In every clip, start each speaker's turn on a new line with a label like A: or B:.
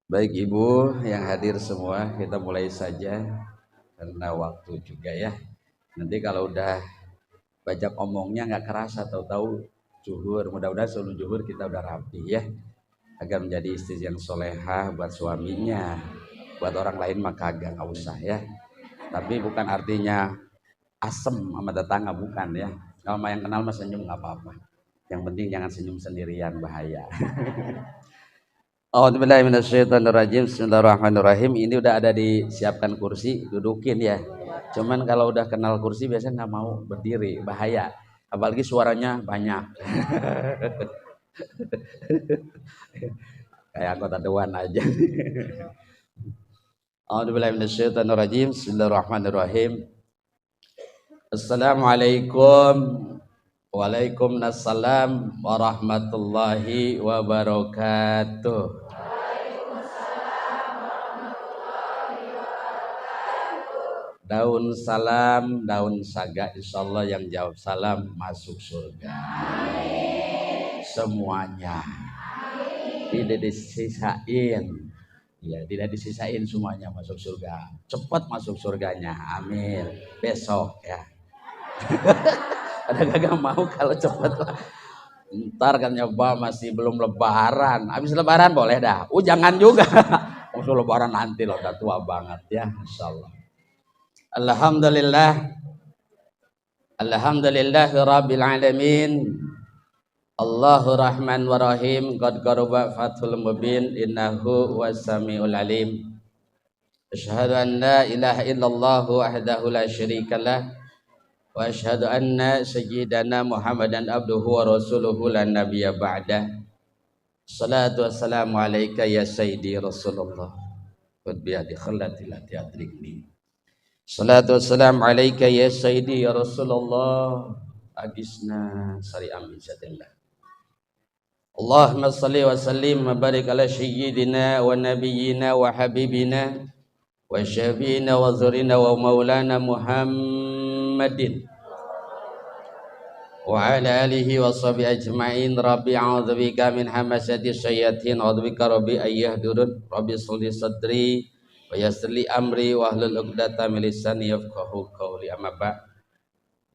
A: Baik Ibu yang hadir semua, kita mulai saja karena waktu juga ya. Nanti kalau udah banyak omongnya nggak kerasa, tahu-tahu zuhur. Mudah-mudahan sebelum zuhur kita udah rapi ya, agar menjadi istri yang solehah buat suaminya. Buat orang lain mah kagak, nggak usah ya. Tapi bukan artinya asem sama tetangga, bukan ya. Kalau yang kenal mah senyum nggak apa-apa. Yang penting jangan senyum sendirian, bahaya. A'udzubillahiminasyaitonirrajim. Bismillahirrahmanirrahim. Ini udah ada disiapkan kursi, dudukin ya. Cuman kalau udah kenal kursi biasanya nggak mau berdiri, bahaya. Apalagi suaranya banyak. Kayak anggota dewan aja. A'udzubillahiminasyaitonirrajim. Bismillahirrahmanirrahim. Assalamualaikum. Waalaikumsalam warahmatullahi wabarakatuh. Daun salam, daun saga, insyaallah yang jawab salam masuk surga. Semuanya. Tidak disisain. Ya, tidak disisain, semuanya masuk surga. Cepat masuk surganya. Amin. Besok ya. Ada gak mau kalau cepat lah. Ntar kan nyoba masih belum lebaran. Habis lebaran boleh dah. Jangan juga. Masuk lebaran nanti loh, udah tua banget ya, insyaallah. Alhamdulillah. Alhamdulillahirabbil alamin. Allahu rahman wa rahim. Qad qaruba fathul mubin. Innahu was-samiul alim. Asyhadu an la ilaha illallah wahdahu la syarikalah wa asyhadu anna sayyidana Muhammadan abduhu wa rasuluhu la nabiyya ba'dah. Salatu wassalamu alayka ya sayyidi Rasulullah. Qad bi'adi khallati la ti'adrikni. Salatu wassalamu alayka ya sayyidi ya Rasulullah. Agisna sari amin sadillah. Allahumma salli wa sallim wa barik ala sayyidina wa nabiyyina wa habibina wa syafiina wa zurina wa maulana Muhammadin wa ala alihi wa sahbihi ajma'in. Rabbi a'udzubika min hamasati syayatin wa a'udzubika rabbi ayyahdurun. Rabbi sholli sadri wa yassir li amri wa hlul 'uqdatam min lisani yafqahu qawli. Amma ba'd.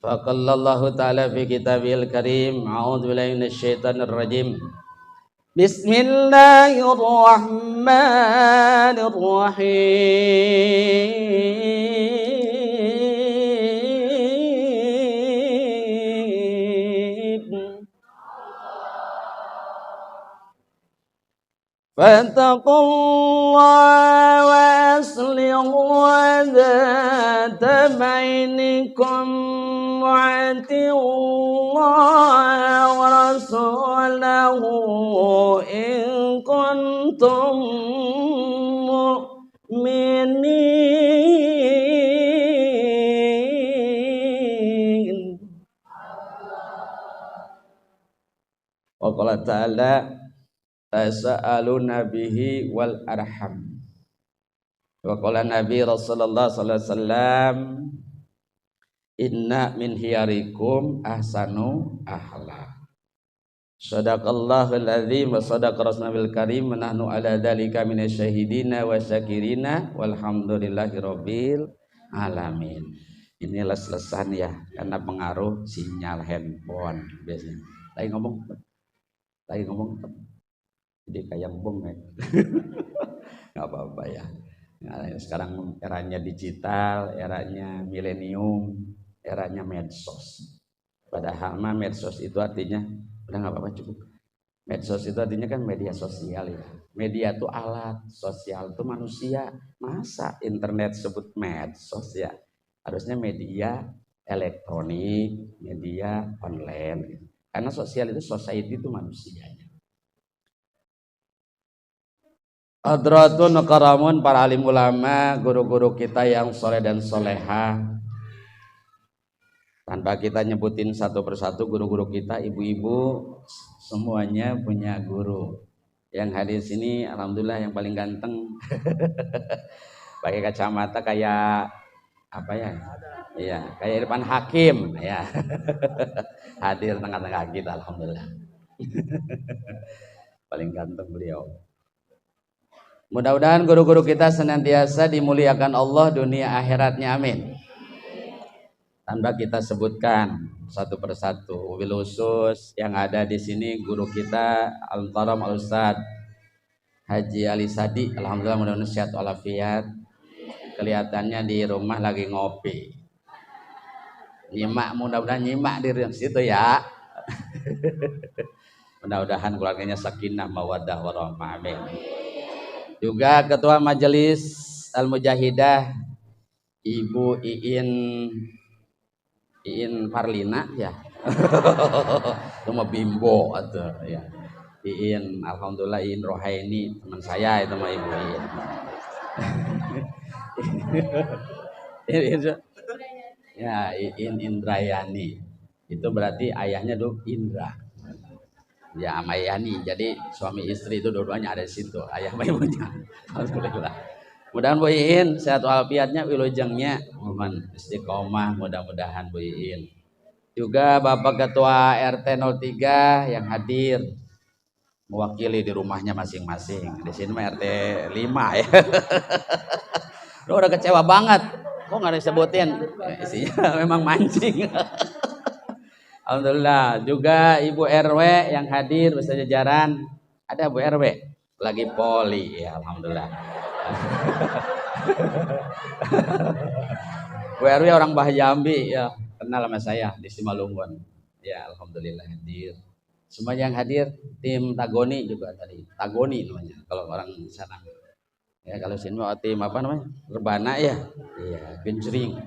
A: Faqallallahu ta'ala fi kitabil karim. A'udzu billahi minasyaitonir rajim. Bismillahirrahmanirrahim. Fattaqullaha wa aslihu dzata bainikum wa atiullaha wa rasulahu in kuntum mu'minin. Wa qala ta'ala tasa'aluna bihi wal arham. Wa qala Nabi Rasulullah sallallahu alaihi wasallam, inna min hiyarikum ahsanu ahla. Shadaqallahul azim wa sadaqa rasulul karim. Nahnu ala dzalika minasyahidina wa syakirina walhamdulillahi rabbil alamin. Ini les-lesan ya, karena pengaruh sinyal handphone biasanya. Lagi ngomong jadi kayak bom ya. Nggak apa-apa ya. Nah, sekarang eranya digital, eranya milenium, eranya medsos. Padahal mah medsos itu artinya udah nggak apa-apa cukup. Medsos itu artinya kan media sosial ya. Media itu alat, sosial itu manusia. Masa internet sebut medsos ya? Harusnya media elektronik, media online. Gitu. Karena sosial itu society itu manusianya. Hadratun karamun, para alim ulama, guru-guru kita yang soleh dan soleha. Tanpa kita nyebutin satu persatu guru-guru kita, ibu-ibu semuanya punya guru. Yang hadir sini alhamdulillah yang paling ganteng. Pakai kacamata kayak apa ya? Iya, kayak Irfan Hakim ya. Hadir tengah-tengah kita alhamdulillah. Paling ganteng beliau. Mudah-mudahan guru-guru kita senantiasa dimuliakan Allah dunia akhiratnya, amin. Tanpa kita sebutkan satu persatu, wabil khusus yang ada di sini guru kita Al-Muhtaram Al-Ustaz Haji Ali Sadi, alhamdulillah mudah-mudahan sehat walafiat. Kelihatannya di rumah lagi ngopi. Nyimak, mudah-mudahan nyimak di situ ya. Mudah-mudahan keluarganya sakinah mawaddah warahmah, amin. Juga Ketua Majelis Al-Mujahidah Ibu Iin Parlina ya. Cuma Bimbo atau ya. Iin, alhamdulillah Iin Rohaini teman saya itu mah Ibu Iin. Ya, Iin Indrayani. Itu berarti ayahnya dulu Indra. Ya, sama Yani. Jadi suami istri itu dua-duanya ada di situ, ayah sama ibunya. Alhamdulillah. Mudah-mudahan Bu Iin sehat walafiatnya, wilujengnya mohon istiqomah, mudah-mudahan Bu Iin. Juga Bapak Ketua RT 03 yang hadir mewakili di rumahnya masing-masing. Di sini mah RT 5 ya. Lu udah kecewa banget. Kok nggak disebutin? Isinya memang mancing. Alhamdulillah. Juga Ibu RW yang hadir beserta jajaran. Ada Bu RW lagi poli ya, alhamdulillah. Bu RW orang Bahjambi ya, kenal sama saya di Simalungun. Ya, alhamdulillah hadir. Semua yang hadir, tim Tagoni juga tadi. Tagoni namanya kalau orang sana. Ya, kalau sini mau tim apa namanya? Rebana ya. Iya, Genjring.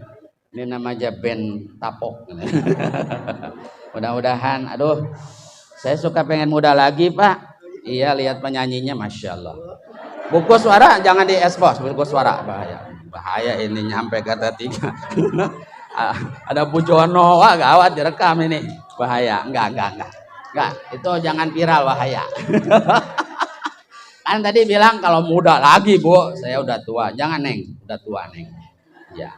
A: Ini namanya band Tapok. Mudah-mudahan, aduh, saya suka pengen muda lagi Pak. Iya, lihat penyanyinya, masya Allah. Buku suara jangan diekspos, buku suara bahaya ini nyampe kata 3. Ada Pujono, wah gawat direkam ini, bahaya. Enggak, itu jangan viral, bahaya. Kan tadi bilang kalau muda lagi Bu, saya udah tua. Jangan Neng, udah tua Neng. Ya.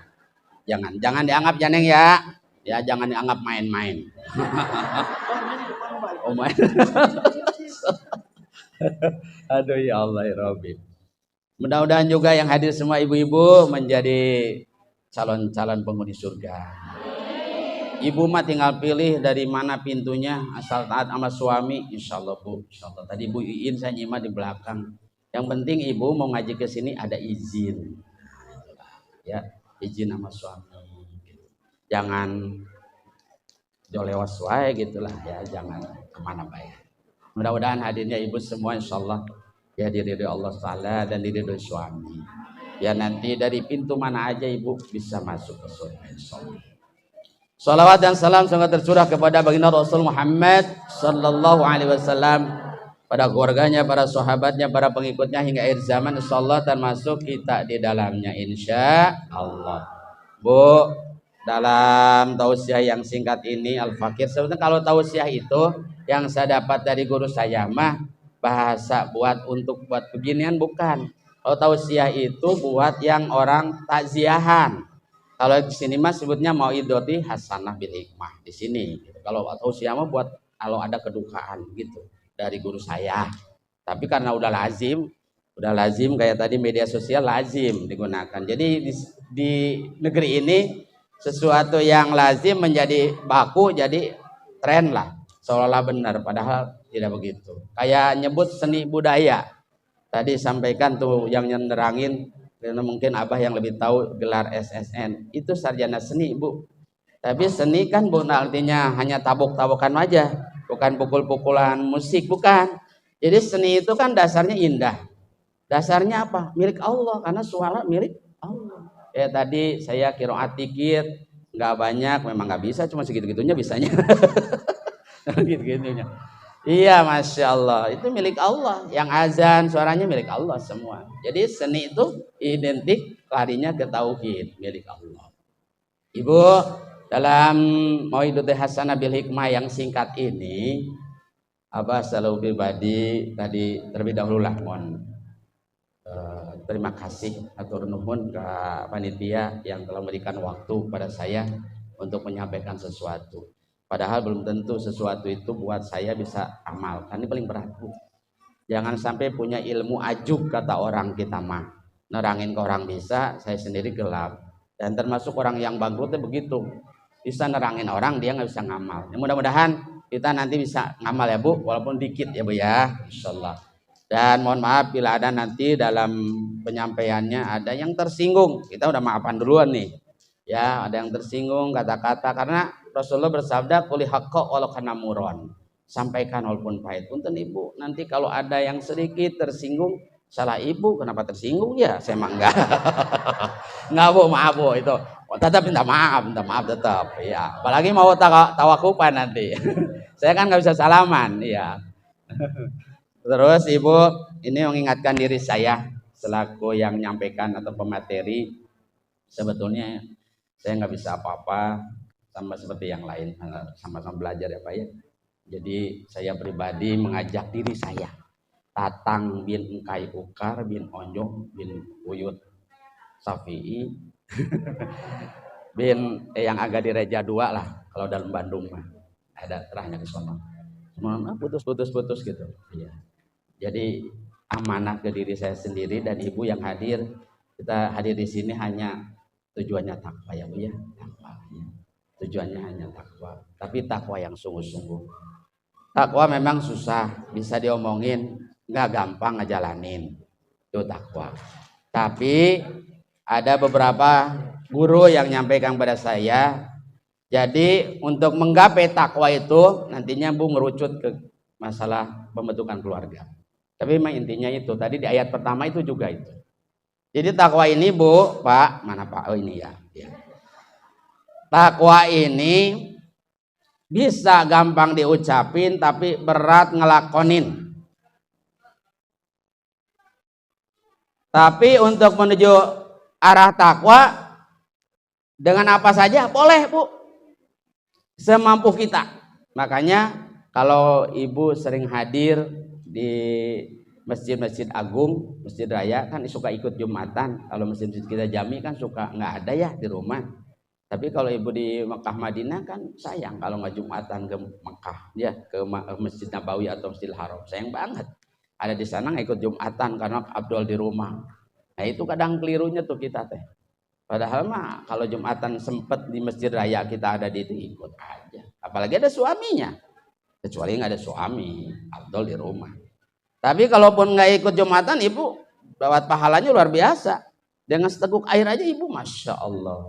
A: Jangan dianggap ya Neng ya. Ya jangan dianggap main-main. Oh main. Aduh ya Allah ya Rabbi. Mudah-mudahan juga yang hadir semua ibu-ibu menjadi calon-calon penghuni surga. Ibu mah tinggal pilih dari mana pintunya, asal taat sama suami, insyaallah Bu. Insyaallah. Tadi Bu Iin saya nyimak di belakang. Yang penting ibu mau ngaji ke sini ada izin. Ya, izin sama suami. Jangan jolewas wae gitulah ya, jangan kemana baik. Mudah-mudahan hadirnya ibu semua insyaallah ya diridhoi Allah Ta'ala dan diridhoi suami. Ya nanti dari pintu mana aja ibu bisa masuk ke surga insyaallah. Salawat dan salam semoga tercurah kepada baginda Rasul Muhammad sallallahu alaihi wasallam, pada keluarganya, para sahabatnya, para pengikutnya hingga akhir zaman insyaallah, termasuk kita di dalamnya insyaallah. Bu, dalam tausiah yang singkat ini Al-Fakir, sebenarnya kalau tausiah itu yang saya dapat dari guru saya mah bahasa buat beginian bukan. Kalau tausiah itu buat yang orang takziahan. Kalau di sini mah sebutnya mauidoti hasanah bil hikmah di sini. Kalau tausiah mah buat kalau ada kedukaan gitu dari guru saya. Tapi karena udah lazim kayak tadi media sosial lazim digunakan. Jadi di negeri ini sesuatu yang lazim menjadi baku, jadi tren lah, seolah-olah benar, padahal tidak begitu. Kayak nyebut seni budaya tadi sampaikan tuh yang nyenderangin, karena mungkin abah yang lebih tahu gelar SSN itu sarjana seni Bu. Tapi seni kan Bu artinya hanya tabuk-tabukan aja, bukan pukul-pukulan musik, bukan. Jadi seni itu kan dasarnya indah, dasarnya apa? Milik Allah, karena suara milik Allah. Ya tadi saya qiraat dikit, nggak banyak, memang nggak bisa, cuma segitu-gitunya bisanya. Gitu-gitunya. Iya, masya Allah, itu milik Allah. Yang azan suaranya milik Allah semua. Jadi seni itu identik larinya ke tauhid, milik Allah. Ibu, dalam Mauidoti Hasanah bil Hikmah yang singkat ini, Abah selalu pribadi tadi terlebih dahulu lah mohon terima kasih atur nuhun ke panitia yang telah memberikan waktu pada saya untuk menyampaikan sesuatu. Padahal belum tentu sesuatu itu buat saya bisa amal. Kan ini paling berat Bu. Jangan sampai punya ilmu ajub kata orang kita mah. Nerangin ke orang bisa, saya sendiri gelap. Dan termasuk orang yang bangkrutnya begitu. Bisa nerangin orang, dia nggak bisa ngamal. Ya, mudah-mudahan kita nanti bisa ngamal ya Bu, walaupun dikit ya Bu ya, insyaallah. Dan mohon maaf bila ada nanti dalam penyampaiannya ada yang tersinggung. Kita udah maafan duluan nih. Ya, ada yang tersinggung kata-kata karena Rasulullah bersabda quli haqqo walau kana muron. Sampaikan walaupun pahit. Punten Ibu, nanti kalau ada yang sedikit tersinggung, salah Ibu, kenapa tersinggung ya? Saya mah enggak. Enggak Bu, maaf Bu itu. Tetap minta maaf tetap. Ya, apalagi mau tawakupan nanti. Saya kan nggak bisa salaman, ya. Terus Ibu, ini mengingatkan diri saya selaku yang menyampaikan atau pemateri, sebetulnya saya nggak bisa apa-apa sama seperti yang lain, sama-sama belajar ya Pak ya. Jadi saya pribadi mengajak diri saya, Tatang bin Engkai Ukar bin Onjong bin Uyut Safi'i bin yang agak di Reja 2 lah kalau dalam Bandung mah ada terahnya ke sono. Semua putus gitu. Iya. Jadi amanah ke diri saya sendiri dan Ibu yang hadir. Kita hadir di sini hanya tujuannya takwa ya Bu ya. Takwa ya. Tujuannya hanya takwa. Tapi takwa yang sungguh-sungguh. Takwa memang susah, bisa diomongin, nggak gampang ngejalanin. Itu takwa. Tapi ada beberapa guru yang nyampaikan pada saya. Jadi untuk menggapai takwa itu nantinya Bu ngerucut ke masalah pembentukan keluarga. Tapi memang intinya itu tadi di ayat pertama itu juga itu. Jadi takwa ini Bu, Pak, mana Pak? Oh ini ya. Takwa ini bisa gampang diucapin tapi berat ngelakonin. Tapi untuk menuju arah takwa dengan apa saja boleh Bu. Semampu kita. Makanya kalau Ibu sering hadir di masjid-masjid agung, masjid raya kan suka ikut Jumatan. Kalau masjid-masjid kita Jami kan suka nggak ada ya di rumah. Tapi kalau Ibu di Mekah Madinah kan sayang kalau nggak Jumatan ke Mekah ya, ke Masjid Nabawi atau Masjidil Haram. Sayang banget. Ada di sana nggak ikut Jumatan karena Abdul di rumah. Nah itu kadang kelirunya tuh kita teh. Padahal mah kalau Jumatan sempet di masjid raya kita ada di itu ikut aja. Apalagi ada suaminya. Kecuali nggak ada suami, Abdul di rumah. Tapi kalaupun nggak ikut Jumatan, Ibu dapat pahalanya luar biasa. Dengan seteguk air aja Ibu, Masya Allah.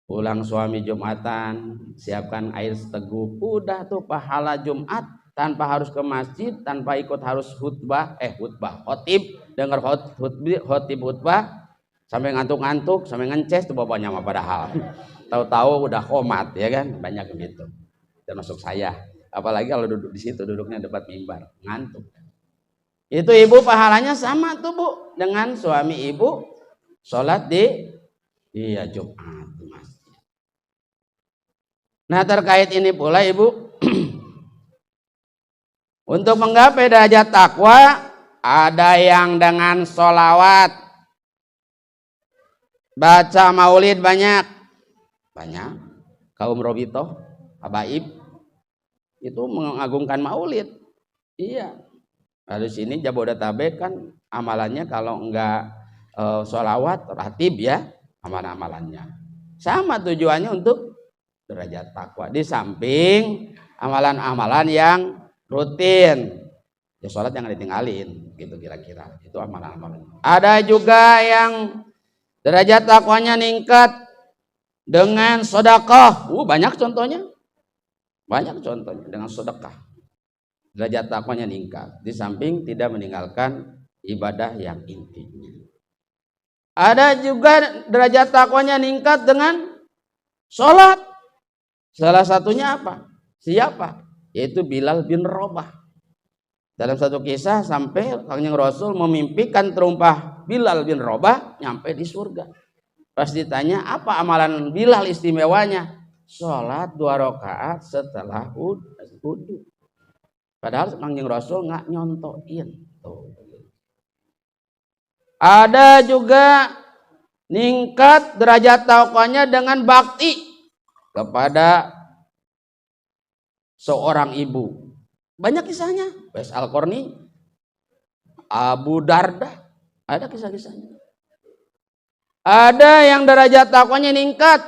A: Pulang suami Jumatan, siapkan air seteguk, udah tuh pahala Jumat tanpa harus ke masjid, tanpa ikut harus khotib, dengar khotib khutbah, sampai ngantuk-ngantuk, sampai ngences tuh bapaknya mah padahal. Tahu-tahu udah komat ya kan, banyak begitu. Termasuk saya. Apalagi kalau duduk di situ, duduknya dekat mimbar, ngantuk. Itu Ibu pahalanya sama tuh Bu dengan suami Ibu sholat di Jumat di masjid. Nah terkait ini pula Ibu, untuk menggapai derajat takwa ada yang dengan sholawat, baca maulid banyak, kaum Robito, Habaib itu mengagungkan maulid. Iya. Lalu sini Jabodetabek kan amalannya kalau enggak sholawat ratib ya amalan-amalannya. Sama tujuannya untuk derajat takwa. Di samping amalan-amalan yang rutin. Ya sholat jangan ditinggalin gitu kira-kira. Itu amalan-amalan. Ada juga yang derajat takwanya ningkat dengan sedekah. Banyak contohnya. Banyak contohnya dengan sedekah. Derajat takwanya meningkat. Di samping tidak meninggalkan ibadah yang intinya. Ada juga derajat takwanya meningkat dengan sholat. Salah satunya apa? Siapa? Yaitu Bilal bin Rabah. Dalam satu kisah sampai Kanjeng Rasul memimpikan terumpah Bilal bin Rabah nyampe di surga. Pas ditanya apa amalan Bilal istimewanya? Sholat 2 rakaat setelah wudu. Padahal Kanjeng Rasul nggak nyontoin. Ada juga ningkat derajat takwanya dengan bakti kepada seorang ibu. Banyak kisahnya. Wes Al-Qarni Abu Darda, ada kisah-kisahnya. Ada yang derajat takwanya meningkat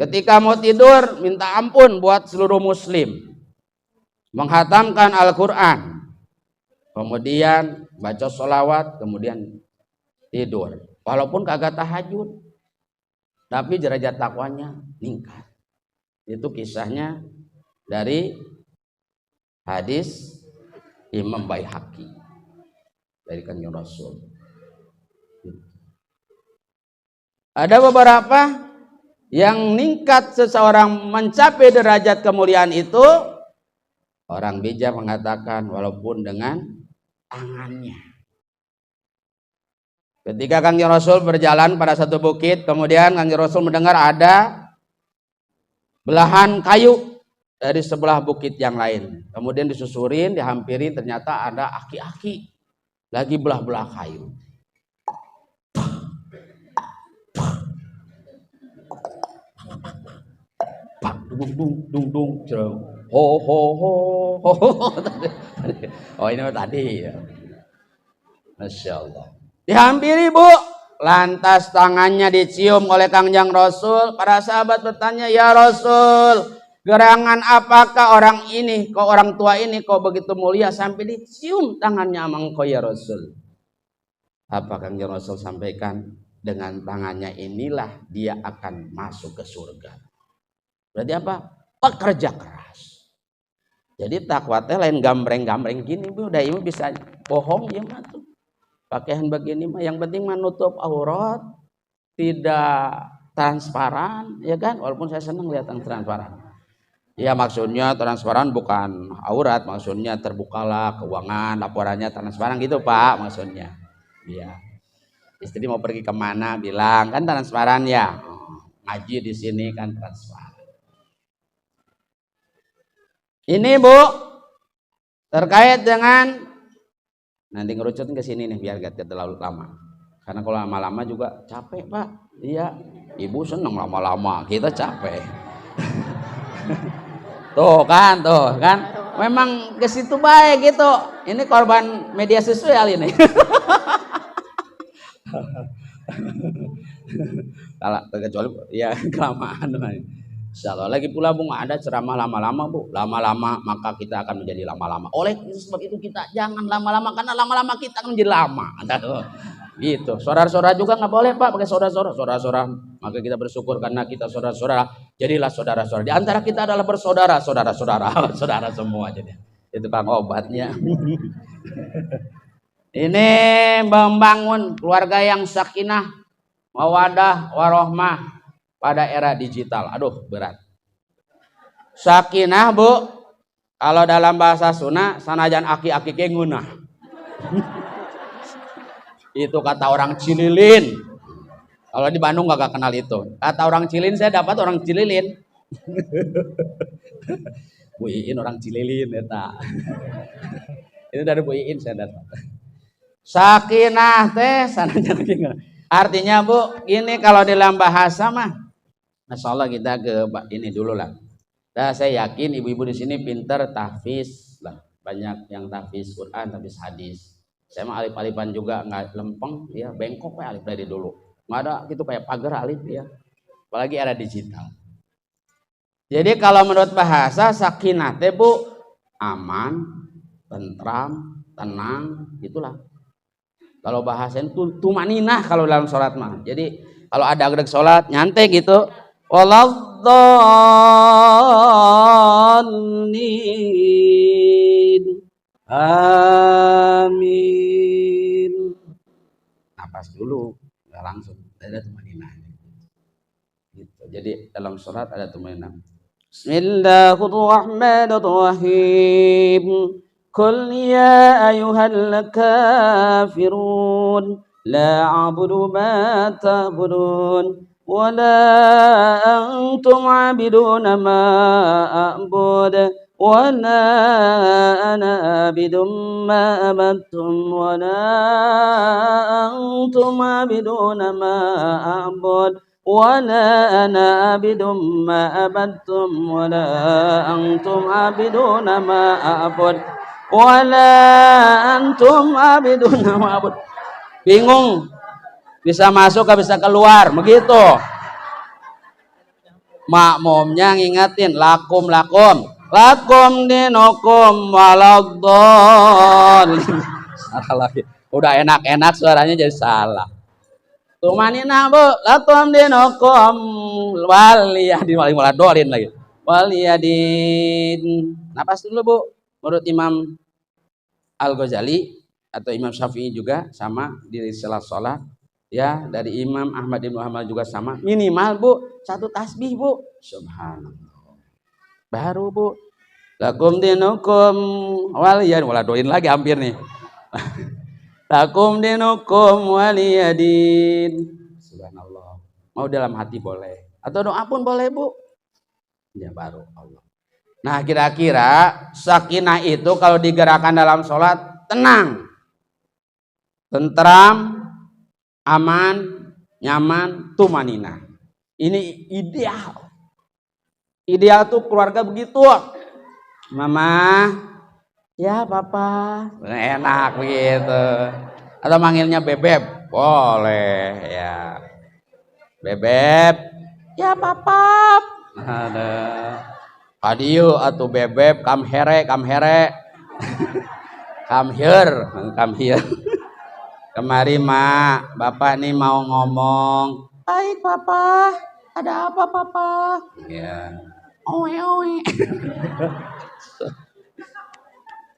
A: ketika mau tidur minta ampun buat seluruh muslim, menghatamkan Al-Quran, kemudian baca sholawat, kemudian tidur walaupun kagak tahajud, tapi derajat takwanya meningkat. Itu kisahnya dari hadis Imam Baihaqi dari Kanjeng Rasul. Ada beberapa yang meningkat seseorang mencapai derajat kemuliaan itu, orang bijak mengatakan walaupun dengan tangannya. Ketika Kanjeng Rasul berjalan pada satu bukit, kemudian Kanjeng Rasul mendengar ada belahan kayu dari sebelah bukit yang lain. Kemudian disusurin, dihampirin, ternyata ada aki-aki lagi belah-belah kayu. Pak, dung, ho ho ho ho. Oh ini tadi ya. Masya Allah. Dihampiri Bu, lantas tangannya dicium oleh Kanjeng Rasul. Para sahabat bertanya, ya Rasul, gerangan apakah orang ini, kok orang tua ini kok begitu mulia sampai dicium tangannya sama engkau ya Rasul? Apa Kanjeng Rasul sampaikan? Dengan tangannya inilah dia akan masuk ke surga. Berarti apa? Pekerja keras. Jadi takwa teh lain gambreng-gambreng gini Bu, udah ibu bisa bohong ya mah tuh. Pakaian begini mah yang penting menutup aurat, tidak transparan, ya kan? Walaupun saya senang lihat yang transparan. Ya maksudnya transparan bukan aurat, maksudnya terbukalah keuangan, laporannya transparan gitu Pak, maksudnya. Iya. Istri mau pergi kemana bilang kan transparan ya. Ngaji di sini kan transparan. Ini Bu terkait dengan nanti ngerucutin ke sini nih biar gak terlalu lama. Karena kalau lama-lama juga capek Pak. Iya, ibu seneng lama-lama, kita capek. Tuh kan. Memang ke situ baik gitu. Ini korban media sosial ini. Kalau kecuali ya kelamaan. Insyaallah. Lagi pula Bu ada ceramah lama-lama Bu. Lama-lama maka kita akan menjadi lama-lama. Oleh sebab itu kita jangan lama-lama karena lama-lama kita akan menjadi lama. Gitu. Saudara-saudara juga nggak boleh Pak pakai saudara-saudara. Maka kita bersyukur karena kita saudara-saudara. Jadilah saudara-saudara. Di antara kita adalah bersaudara, saudara-saudara, saudara semua jadi. Itu Bang obatnya. Ini membangun keluarga yang sakinah, mawadah, warohmah pada era digital. Aduh berat. Sakinah Bu, kalau dalam bahasa Sunda sanajan aki-aki ke ngunah. Itu kata orang Cililin. Kalau di Bandung gak kenal itu. Kata orang Cililin, saya dapat orang Cililin. Bu Iin orang Cililin eta. Itu dari Bu Iin saya dapat. Sakinah teh sanajan aki. Artinya Bu, gini kalau dalam bahasa mah, Masya Allah kita ke ini dulu lah. Nah, saya yakin ibu-ibu di sini pinter tahfiz lah, banyak yang tahfiz Quran, tahfiz hadis. Saya mah alif-alifan juga nggak lempeng, ya bengkok kayak alif dari dulu. Nggak ada gitu kayak pagar alif ya. Apalagi era digital. Jadi kalau menurut bahasa sakinah teh Bu, aman, tentram, tenang, gitulah. Kalau bahasan itu tumaninah kalau dalam sholat mah. Jadi kalau ada agak sholat nyantai gitu. Walladzallin. Amin. Napas dulu, nggak langsung. Ada tumaninah. Gitu. Jadi dalam sholat ada tumaninah. Bismillahirrahmanirrahim. Qul ya ayyuhal kafirun la a'budu ma ta'budun wa la antum 'abiduna ma a'bud wa la ana 'abidum ma abattum wa la antum 'abiduna ma a'bud ولا أنا عبد ما عبدتم ولا أنتم عابدون ما أعبد wala antum abiduna ma'bud. Bingung bisa masuk gak bisa keluar begitu. Makmumnya ngingetin lakum dinukum waladdallin. Salah lagi. Udah enak-enak suaranya jadi salah. Tumanina bu, lakum dinukum waliyadin waladolin lagi. Waliyadin. Napas dulu bu. Menurut Imam Al-Ghazali atau Imam Syafi'i juga sama di sholat. Ya, dari Imam Ahmad bin Muhammad juga sama. Minimal bu, 1 tasbih bu. Subhanallah. Baru bu. Lakum dinukum waliyadin waladolin lagi hampir nih. Lakum dinukum waliyadin. Subhanallah. Mau dalam hati boleh. Atau doa pun boleh bu. Ya baru Allah. Nah kira-kira sakinah itu kalau digerakkan dalam sholat tenang, tentram, aman, nyaman, tumanina. Ini ideal. Ideal tuh keluarga begitu. Mama, ya papa, enak begitu. Atau manggilnya bebeb, boleh ya. Bebeb, ya papa. Ada. Adieu atau bebeb, come here. Come here. Kemari mak, bapak nih mau ngomong. Baik papa, ada apa papa? Ya. Oe.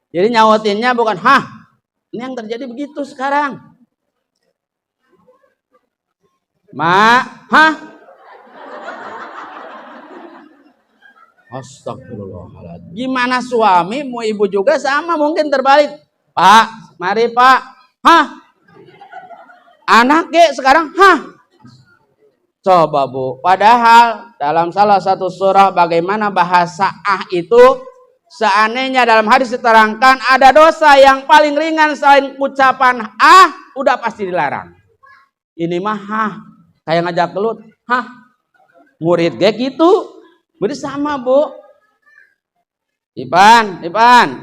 A: Jadi nyautinnya bukan hah. Ini yang terjadi begitu sekarang. Mak, hah? Astagfirullahaladzim. Gimana suami mau ibu juga sama mungkin terbalik. Pak, mari pak. Hah? Anak sekarang hah? Coba bu. Padahal dalam salah satu surah bagaimana bahasa itu seandainya dalam hadis diterangkan ada dosa yang paling ringan selain ucapan udah pasti dilarang. Ini mah hah. Kayak ngajak gelut. Hah? Murid gitu. Beri sama bu. Ipan,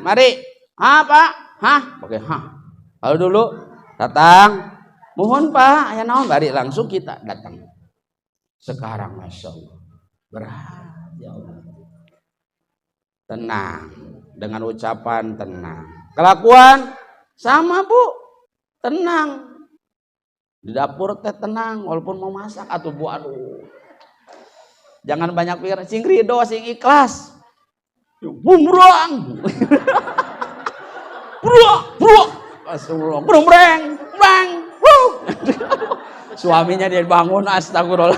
A: mari. Hah pak? Hah? Oke, hah. Kalau dulu datang, mohon pak, ayah naon bari langsung kita datang. Sekarang masya Allah berat ya Allah. Tenang dengan ucapan tenang. Kelakuan sama bu, tenang. Di dapur teh tenang, walaupun mau masak atau bu aduh. Jangan banyak pikir, sing ridho, sing ikhlas. Bumrang. Bro. Astagfirullah. Breng. Suaminya dia bangun, astagfirullah.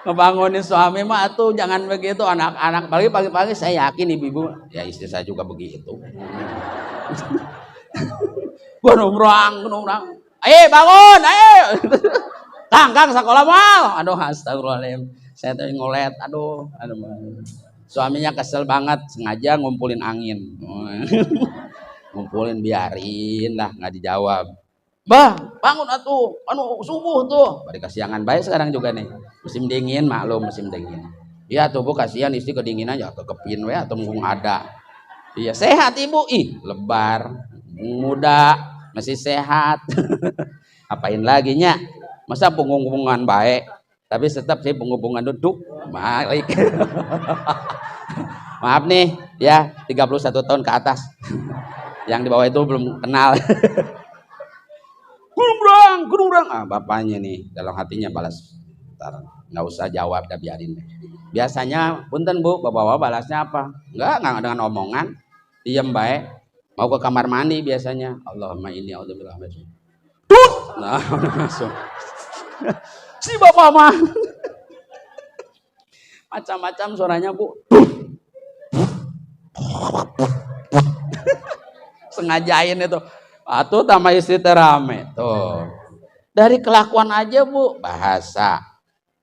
A: Ngebangunin suami mah tuh jangan begitu anak-anak. Pagi-pagi saya yakin ibu, ya istri saya juga begitu. Gunung. Ayo bangun, ayo. Kang sekolah mal. Aduh astagfirullahaladzim. Saya tadi ngolet, aduh. Suaminya kesel banget, sengaja ngumpulin angin. Ngumpulin biarin lah, nggak dijawab. Bah, bangun atuh, subuh tuh. Pada kasiangan baik sekarang juga nih. Musim dingin, maklum musim dingin. Iya tuh bu, kasihan istri kedinginan ya kekepin we atau mungkin ada. Iya sehat ibu, lebar, muda, masih sehat. Apain lagi nya? Masa penghubungan baik? Tapi tetap sih penghubungan duduk baik. Maaf nih ya 31 tahun ke atas. Yang di bawah itu belum kenal. Gunung. Bapaknya nih dalam hatinya balas. Nggak usah jawab, dah biarin. Biasanya punten bu, bapak-bapak balasnya apa? Enggak dengan omongan. Diem baik. Mau ke kamar mandi biasanya. Allahumma inni a'udzubillah min syaitan. Nah, langsung. Si bapak mah macam-macam suaranya bu. Sengajain itu. Atuh tambah istri terame tuh. Dari kelakuan aja bu, bahasa.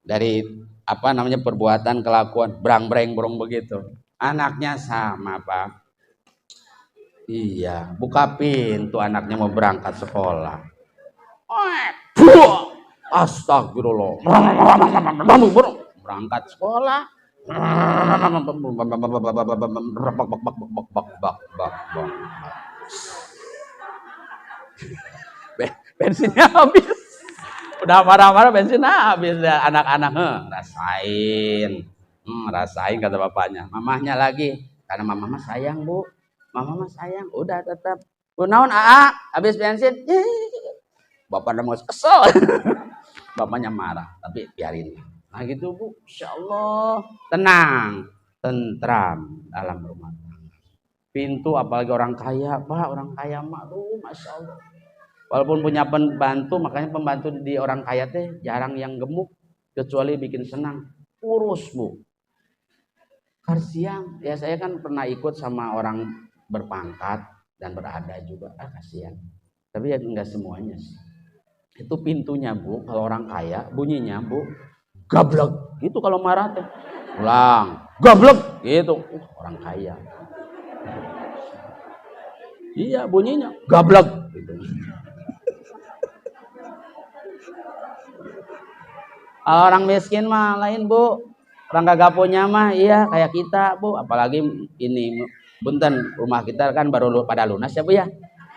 A: Dari perbuatan kelakuan brang-breng begitu. Anaknya sama pak. Iya, buka pintu anaknya mau berangkat sekolah. Astagfirullah. Berangkat sekolah. Bensinnya habis. Udah marah-marah bensinnya habis ya anak-anak. Rasain kata bapaknya. Mamahnya lagi, karena mama sayang bu, mama sayang. Udah tetap. Naon habis bensin. Bapak udah mau kesel. Bapaknya marah, tapi biarin. Nah gitu bu, insya Allah tenang, tentram dalam rumah tangga. Pintu apalagi orang kaya, pak, orang kaya mak, masya Allah. Walaupun punya pembantu, makanya pembantu di orang kaya teh jarang yang gemuk, kecuali bikin senang. Kurus bu. Kasihan. Ya saya kan pernah ikut sama orang berpangkat dan berada juga. Kasihan. Tapi ya enggak semuanya sih. Itu pintunya bu, kalau orang kaya bunyinya bu, gablek. Gitu kalau marah teh. Ulang, gablek. Gitu. Orang kaya. Iya bunyinya gablek. Gitu. Orang miskin mah lain bu, orang kagak punya mah iya kayak kita bu, apalagi ini bunten rumah kita kan baru pada lunas ya bu ya,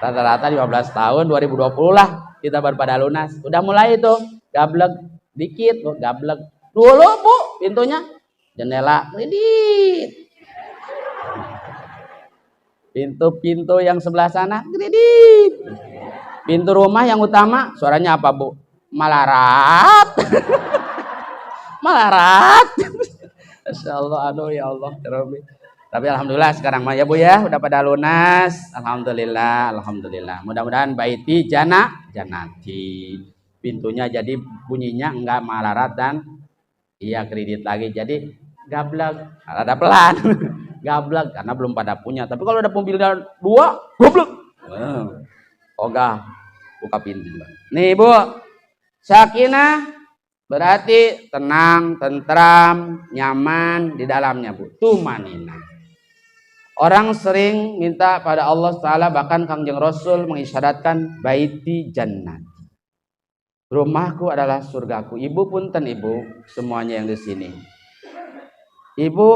A: rata-rata 15 tahun 2020 lah kita baru pada lunas, udah mulai tuh gablek dikit bu, gablek dulu bu pintunya, jendela kredit, pintu yang sebelah sana kredit, pintu rumah yang utama suaranya apa bu? Malarat. Malarat. Masya Allah, aduh ya Allah. Tapi alhamdulillah sekarang mah ya bu ya udah pada lunas. Alhamdulillah, alhamdulillah. Mudah-mudahan baiti janati. Pintunya jadi bunyinya enggak malarat dan iya kredit lagi. Jadi gablek, ada pelan. Gablek karena belum pada punya. Tapi kalau ada mobil 2, gablek. Ogah buka pintu. Nih bu, sakinah berarti tenang, tentram, nyaman di dalamnya bu. Tumanina. Orang sering minta pada Allah Ta'ala, bahkan Kangjeng Rasul mengisyaratkan baiti jannat. Rumahku adalah surgaku. Ibu punten ibu, semuanya yang di sini. Ibu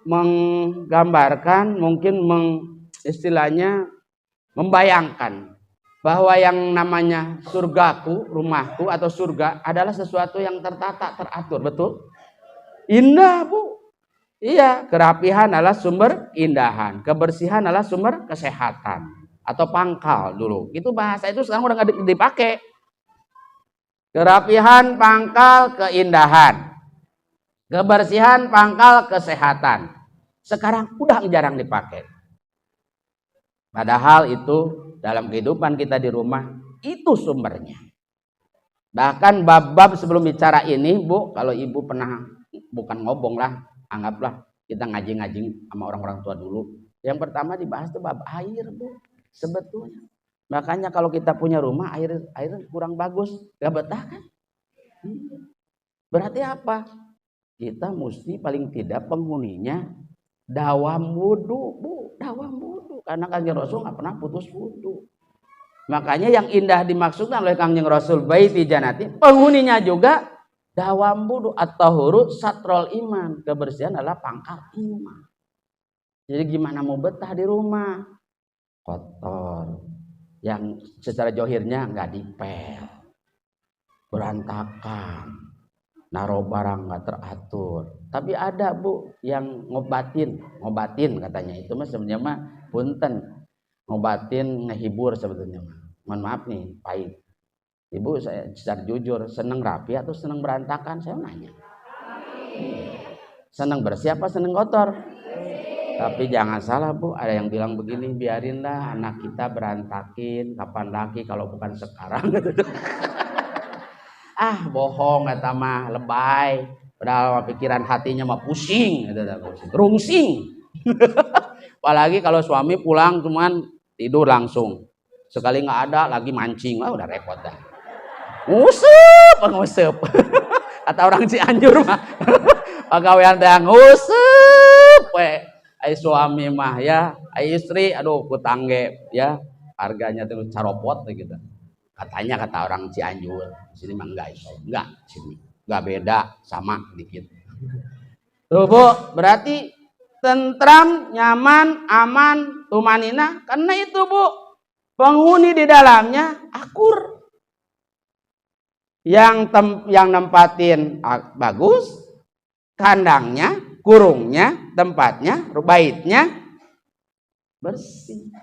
A: menggambarkan, mungkin istilahnya membayangkan bahwa yang namanya surgaku, rumahku atau surga adalah sesuatu yang tertata, teratur, betul? Indah bu. Iya, kerapihan adalah sumber keindahan, kebersihan adalah sumber kesehatan atau pangkal dulu. Itu bahasa itu sekarang udah nggak dipakai. Kerapihan, pangkal, keindahan. Kebersihan, pangkal, kesehatan. Sekarang udah jarang dipakai. Padahal itu dalam kehidupan kita di rumah itu sumbernya. Bahkan bab-bab sebelum bicara ini bu, kalau ibu pernah, bukan ngobong lah, anggaplah kita ngaji-ngaji sama orang-orang tua dulu. Yang pertama dibahas itu bab air bu, sebetulnya. Makanya kalau kita punya rumah air kurang bagus, gak betah kan? Berarti apa? Kita mesti paling tidak penghuninya dawam wudu bu, dawam wudu. Karena Kanjeng Rasul nggak pernah putus wudu. Makanya yang indah dimaksudkan oleh Kanjeng Rasul baiti janati, penghuninya juga dawam wudu atau huruf satrol iman, kebersihan adalah pangkal iman. Jadi gimana mau betah di rumah kotor, yang secara johirnya nggak dipel, berantakan, naruh barang nggak teratur. Tapi ada bu yang ngobatin katanya, itu mah sebenarnya mah punten, ngobatin ngehibur sebetulnya mah. Mohon maaf nih pahit. Ibu saya secara jujur seneng rapi atau seneng berantakan, saya nanya. Seneng bersih apa seneng kotor? Tapi jangan salah bu, ada yang bilang begini, biarinlah anak kita berantakin, kapan lagi kalau bukan sekarang. Bohong kata mah, lebay. Padahal pikiran hatinya mah pusing, rungsing. Apalagi kalau suami pulang cuman tidur langsung, sekali nggak ada lagi mancing, udah repot dah. Ngusep. Kata orang Cianjur mah, pegawaian teh ngusep. Ai suami mah ya, ai istri, aduh kutangge ya, harganya tuh caropot gitu. Katanya kata orang Cianjur, sini mah enggak, sini enggak beda, sama dikit. Tuh bu, berarti tentram, nyaman, aman, tumanina, karena itu bu Penghuni di dalamnya akur. Yang nempatin bagus, kandangnya, kurungnya, tempatnya, baitnya bersih.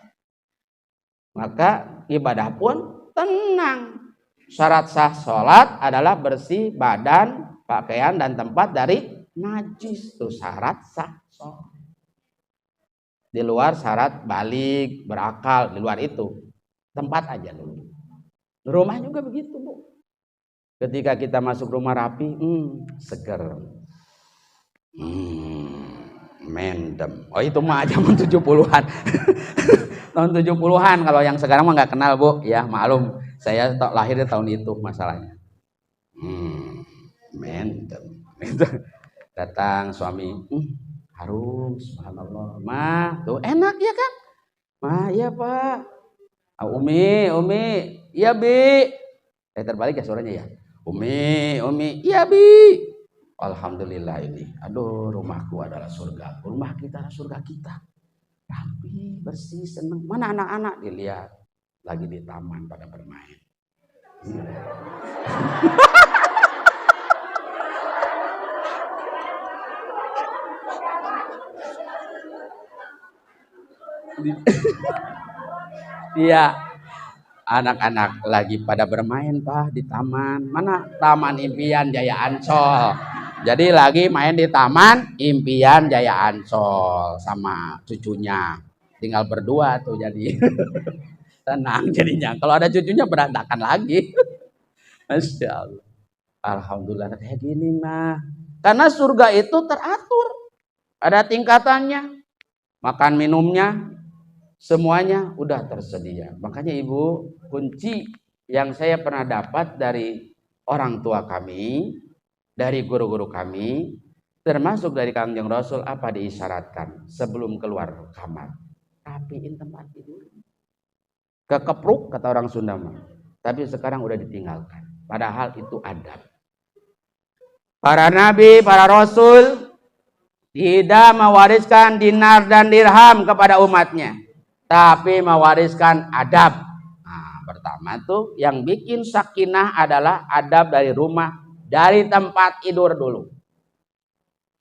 A: Maka ibadah pun tenang. Syarat sah sholat adalah bersih badan, pakaian, dan tempat dari najis. Itu syarat sah sholat. Di luar syarat balik, berakal, di luar itu. Tempat aja dulu. Rumah juga begitu, Bu. Ketika kita masuk rumah rapi, seger. Mendem. Oh itu mah zaman 70-an. Tahun 70-an, kalau yang sekarang mah nggak kenal, Bu. Ya, maklum. Saya lahir di tahun itu masalahnya. Mendem. Datang suami, harum, subhanallah. Mah, tuh enak ya kan? Mah, iya Pak. Umi, iya Bi. Terbalik ya suaranya ya. Umi, iya Bi. Alhamdulillah ini. Aduh, rumahku adalah surga. Rumah kita adalah surga kita. Rapi, bersih, senang. Mana anak-anak? Dilihat lagi di taman pada bermain. Iya. Anak-anak lagi pada bermain Pak di taman. Mana? Taman Impian Jaya Ancol. Jadi lagi main di Taman Impian Jaya Ancol sama cucunya. Tinggal berdua tuh jadi. Tenang jadinya. Kalau ada cucunya berantakan lagi. Masya Allah. Alhamdulillah kayak gini mah. Karena surga itu teratur. Ada tingkatannya. Makan minumnya. Semuanya udah tersedia. Makanya Ibu, kunci yang saya pernah dapat dari orang tua kami, dari guru-guru kami, termasuk dari Kanjeng Rasul, apa diisyaratkan sebelum keluar kamar? Rapiin tempat tidur. Kekepruk kata orang Sunda mah. Tapi sekarang udah ditinggalkan. Padahal itu adab. Para nabi, para rasul tidak mewariskan dinar dan dirham kepada umatnya, tapi mewariskan adab. Nah, pertama tuh yang bikin sakinah adalah adab dari rumah, dari tempat tidur dulu.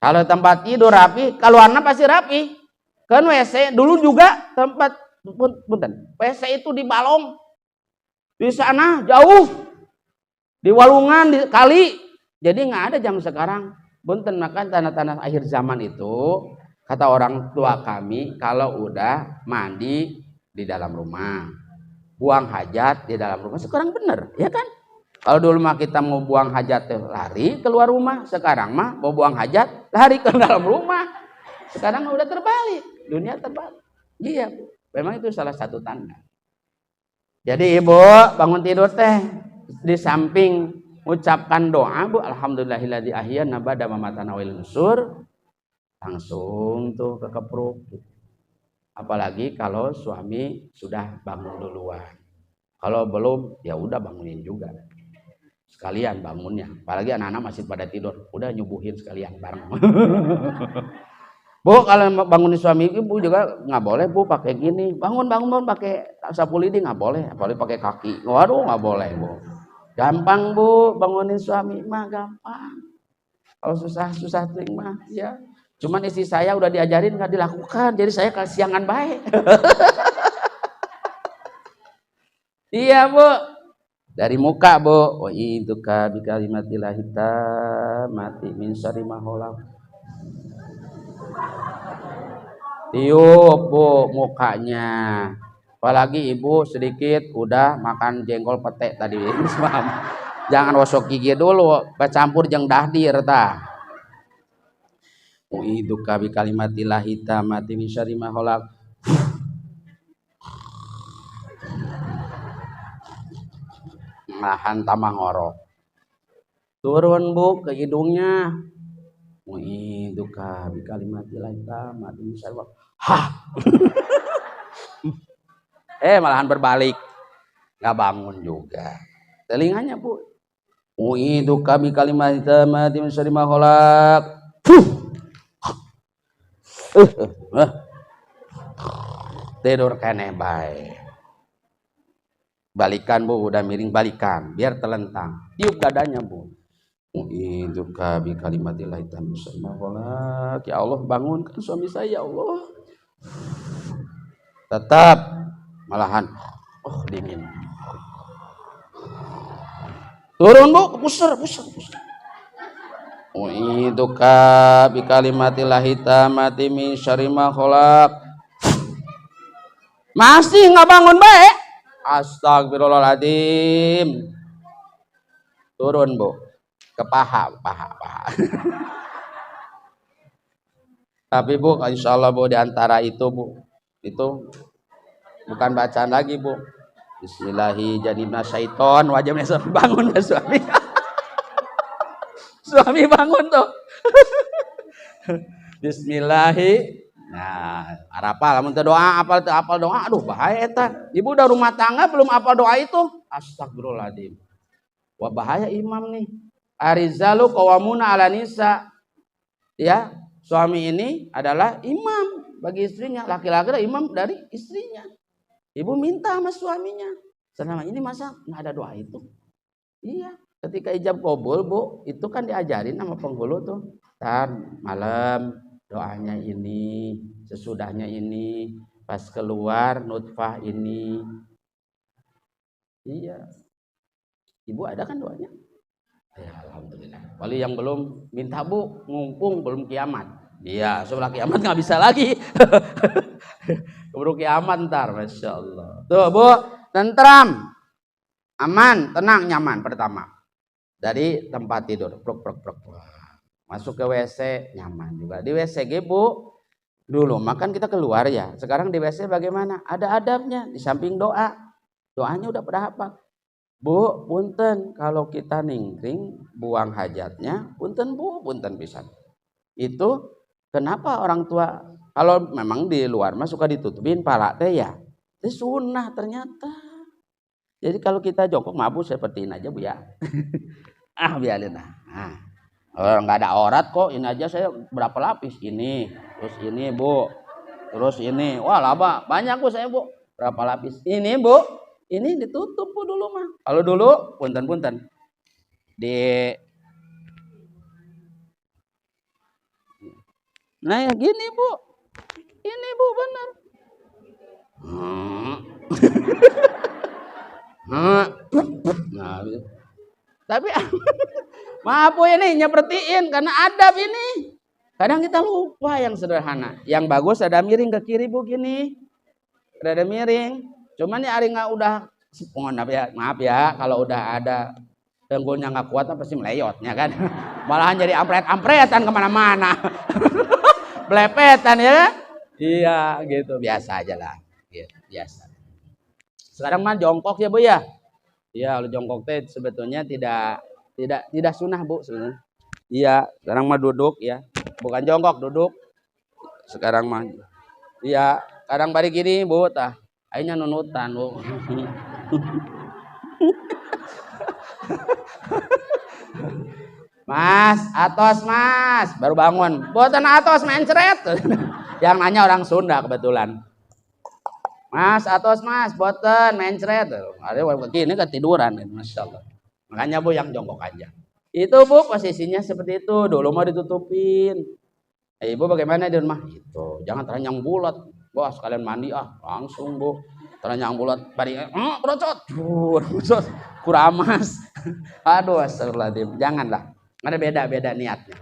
A: Kalau tempat tidur rapi, keluarnya pasti rapi. Kan WC dulu juga tempat WC itu di balong. Di sana jauh. Di walungan, di kali. Jadi nggak ada jam sekarang. Punten, maka tanda-tanda akhir zaman itu kata orang tua kami, kalau udah mandi di dalam rumah, buang hajat di dalam rumah, sekarang bener, ya kan? Kalau dulu mah kita mau buang hajat lari keluar rumah, sekarang mah mau buang hajat lari ke dalam rumah. Sekarang udah terbalik, dunia terbalik. Iya, Bu. Memang itu salah satu tanda. Jadi Ibu bangun tidur teh di samping ucapkan doa, Bu, alhamdulillahilladzi ahyana ba'da mamatana wa nusur, langsung tuh kekepruk. Apalagi kalau suami sudah bangun duluan. Kalau belum, ya udah bangunin juga. Sekalian bangunnya. Apalagi anak-anak masih pada tidur, udah nyubuhin sekalian bareng. Bu, kalau bangunin suami Ibu juga nggak boleh, Bu, pakai gini. Bangun pakai sapu lidi nggak boleh, apalagi pakai kaki. Waduh, nggak boleh, Bu. Gampang, Bu, bangunin suami mah gampang. Kalau susah tuh mah ya. Cuman istri saya udah diajarin nggak dilakukan, jadi saya kasihangan baik. Iya, Bu. Dari muka, Bu. Wa iduka bi kalimatillah mati min syarri ma khalaq. Tiup, Bu, mukanya. Apalagi Ibu sedikit udah makan jengkol pete tadi. Jangan gosok gigi dulu, campur jeung dahdir tah. Uiduka bi kalimatillah mati min syarri ma khalaq. Nahan tamah ngorok. Turun, Bu, ke hidungnya. Uiduka bi kalimatillah mati min syarri ma khalaq. Hah. Malahan berbalik, nggak bangun juga. Telinganya, Bu. Itu kami kalimat mati min syarri ma khalaq. Tidur keneh bae. Balikan bu, udah miring balikan, biar telentang. Tiup dadanya bu. Itu kabi kalimatillahi tamma. Ya Allah bangunkan suami saya ya Allah. Tetap malahan, oh dingin. Turun bu, pusar. Itu kabi kalimatillahi tammati min syarri ma khalaq. Masih nggak bangun baik? Astagfirullahaladzim. Turun bu, ke paha. Tapi bu, insya Allah bu, diantara itu bu, itu bukan bacaan lagi bu. Bismillahi jadi syaiton, wajibnya bangun suami. Suami bangun tuh. Bismillahi. Nah, apal mun teu doa, apal doa, aduh bahaya eta. Ibu udah rumah tangga belum apal doa itu. Astagfirullahaladzim. Wah bahaya imam nih. Arizalu qawamuna ala nisa. Ya, suami ini adalah imam bagi istrinya. Laki-laki adalah imam dari istrinya. Ibu minta sama suaminya. Selama ini masa nggak ada doa itu? Iya. Ketika ijab kabul bu, itu kan diajarin sama penghulu tuh. Tar malam doanya ini, sesudahnya ini, pas keluar nutfah ini. Iya. Ibu ada kan doanya? Ya, alhamdulillah. Wali yang belum minta bu, ngumpung belum kiamat. Iya, sebelah kiamat nggak bisa lagi. Keburu kiamat ntar, masya Allah. Tuh bu, tentram, aman, tenang, nyaman pertama. Dari tempat tidur, prok. Masuk ke WC nyaman juga. Di WC bu, dulu makan kita keluar ya. Sekarang di WC bagaimana? Ada adabnya. Di samping doa, doanya udah pada hafal. Bu, punten kalau kita ningkring buang hajatnya, punten bu, punten pisan. Itu kenapa orang tua kalau memang di luar mah suka ditutupin pala teh ya. Itu sunnah ternyata. Jadi kalau kita jongkok mabuk seperti ini aja bu ya. Biarin lah. Nggak ada aurat kok, ini aja saya berapa lapis ini, terus ini bu, terus ini, wah laba banyak bu saya bu, berapa lapis ini bu, ini ditutup bu dulu mah. Kalau dulu punten di, nah ya gini bu, ini bu benar. Nah, tapi maaf bu ini nyepertiin karena adab ini. Kadang kita lupa yang sederhana. Yang bagus ada miring ke kiri bu gini. Ada miring. Cuman ya hari nggak udah, maaf ya kalau udah ada dengkulnya nggak kuat pasti meleyotnya kan. Malahan jadi ampret-ampretan kemana-mana. Belepetan ya kan? Iya gitu biasa aja lah. Biasa. Sekarang mah jongkok ya bu ya. Iya kalau jongkok teh sebetulnya tidak sunnah bu sebenarnya. Iya, sekarang mah duduk ya. Bukan jongkok, duduk. Sekarang mah. Iya, kadang bari gini bu tah. Akhirnya nunutan bu. Mas, atos mas, baru bangun. Buatan atos mencret. Yang nanya orang Sunda kebetulan. Mas, atos mas, boten mencret. Ada begini ketiduran, masya Allah. Makanya bu yang jongkok aja. Itu bu posisinya seperti itu. Dulu mau ditutupin. Ibu bagaimana di rumah? Itu jangan teranjang bulat. Wah sekalian mandi langsung bu. Teranjang bulat. Bari berocot. Kuramas. Aduh astagfirullahaladzim. Janganlah. Ada beda-beda niatnya.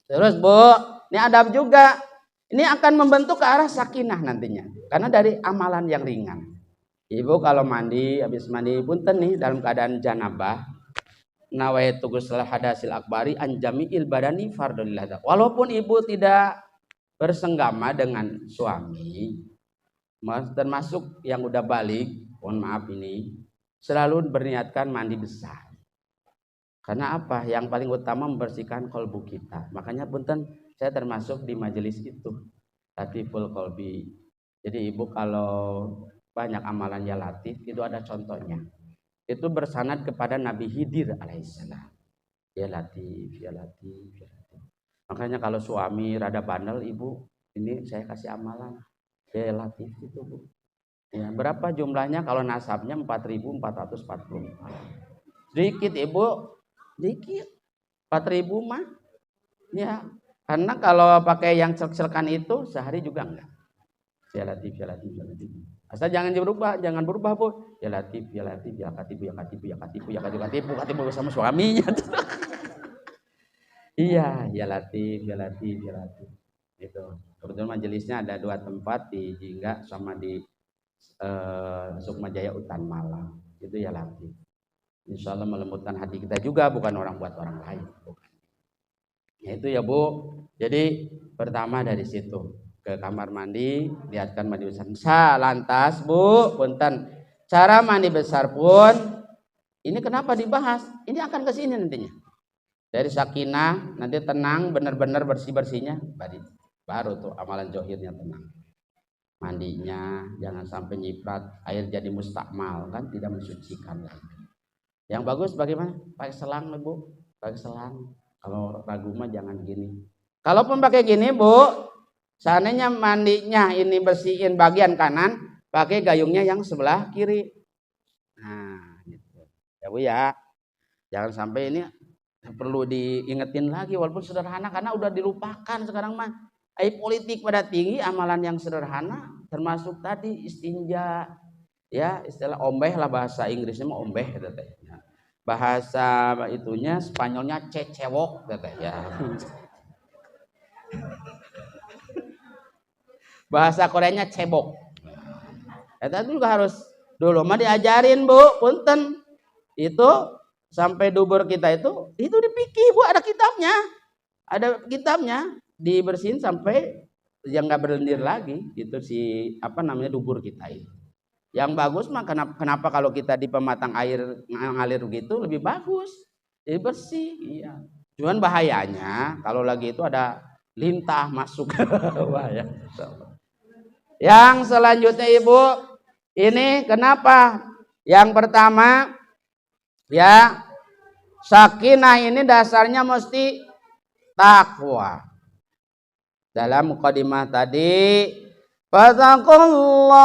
A: Terus bu, ini adab juga. Ini akan membentuk ke arah sakinah nantinya. Karena dari amalan yang ringan. Ibu kalau mandi, habis mandi punten nih dalam keadaan janabah. Nawaitu ghusl hadasil akbari an jami'il badani fardhulillah. Walaupun ibu tidak bersenggama dengan suami, termasuk yang udah balik, mohon maaf ini, selalu berniatkan mandi besar. Karena apa? Yang paling utama membersihkan kolbu kita. Makanya punten saya termasuk di majelis itu. Latiful kolbi. Jadi ibu kalau banyak amalan ya latif, itu ada contohnya. Itu bersanad kepada Nabi Khidir alaihissalam. Ya latif, ya latif, ya latif. Makanya kalau suami rada bandel, ibu, ini saya kasih amalan. Ya latif itu bu. Ya, berapa jumlahnya kalau nasabnya 4.440? Dikit Ibu, dikit. 4.000 mah. Ya, karena kalau pakai yang celak-celakan itu sehari juga enggak. Ya Latif, ya Latif, ya Latif. Asal jangan berubah Bu. Ya Latif, ya Latif, ya Katibu, ya Katibu, ya Katibu, ya Katibu, Katibu, Katibu sama suaminya. Iya, ya Latif, ya Latif, ya Latif. Itu. Kebetulan majelisnya ada 2 tempat di Jingga sama di Sukmajaya Utan Malang. Itu ya Latif. Insya Allah melembutkan hati kita juga, bukan orang buat orang lain. Bukan. Ya itu ya Bu. Jadi pertama dari situ ke kamar mandi, lihatkan mandi besar. Lantas Bu, punten. Cara mandi besar pun ini kenapa dibahas? Ini akan ke sini nantinya. Dari sakinah nanti tenang, benar-benar bersih-bersihnya, baru tuh amalan johirnya tenang. Mandinya jangan sampai nyiprat air jadi mustakmal, kan tidak mensucikan lagi. Yang bagus bagaimana? Pakai selang Bu, pakai selang. Kalau ragu mah jangan gini. Kalaupun pakai gini Bu, seandainya mandinya ini bersihin bagian kanan, pakai gayungnya yang sebelah kiri. Nah, gitu. Ya Bu ya. Jangan sampai ini perlu diingetin lagi walaupun sederhana karena udah dilupakan sekarang mah. Politik pada tinggi, amalan yang sederhana termasuk tadi istinja, ya istilah ombeh lah bahasa Inggrisnya mah ombeh gitu teh. Bahasa itunya Spanyolnya cecewok gitu ya. Bahasa Koreanya cebok. Eta juga harus dulu mah diajarin Bu, punten. Itu sampai dubur kita itu dipikir Bu, ada kitabnya. Ada kitabnya, dibersihin sampai yang nggak berlendir lagi. Itu si apa namanya dubur kita itu. Yang bagus mah kenapa kalau kita di pematang air ngalir begitu lebih bagus. Jadi bersih, iya. Cuman bahayanya kalau lagi itu ada lintah masuk. Bahaya. Yang selanjutnya Ibu, ini kenapa? Yang pertama ya, sakinah ini dasarnya mesti takwa. Dalam mukadimah tadi, fattaqullah.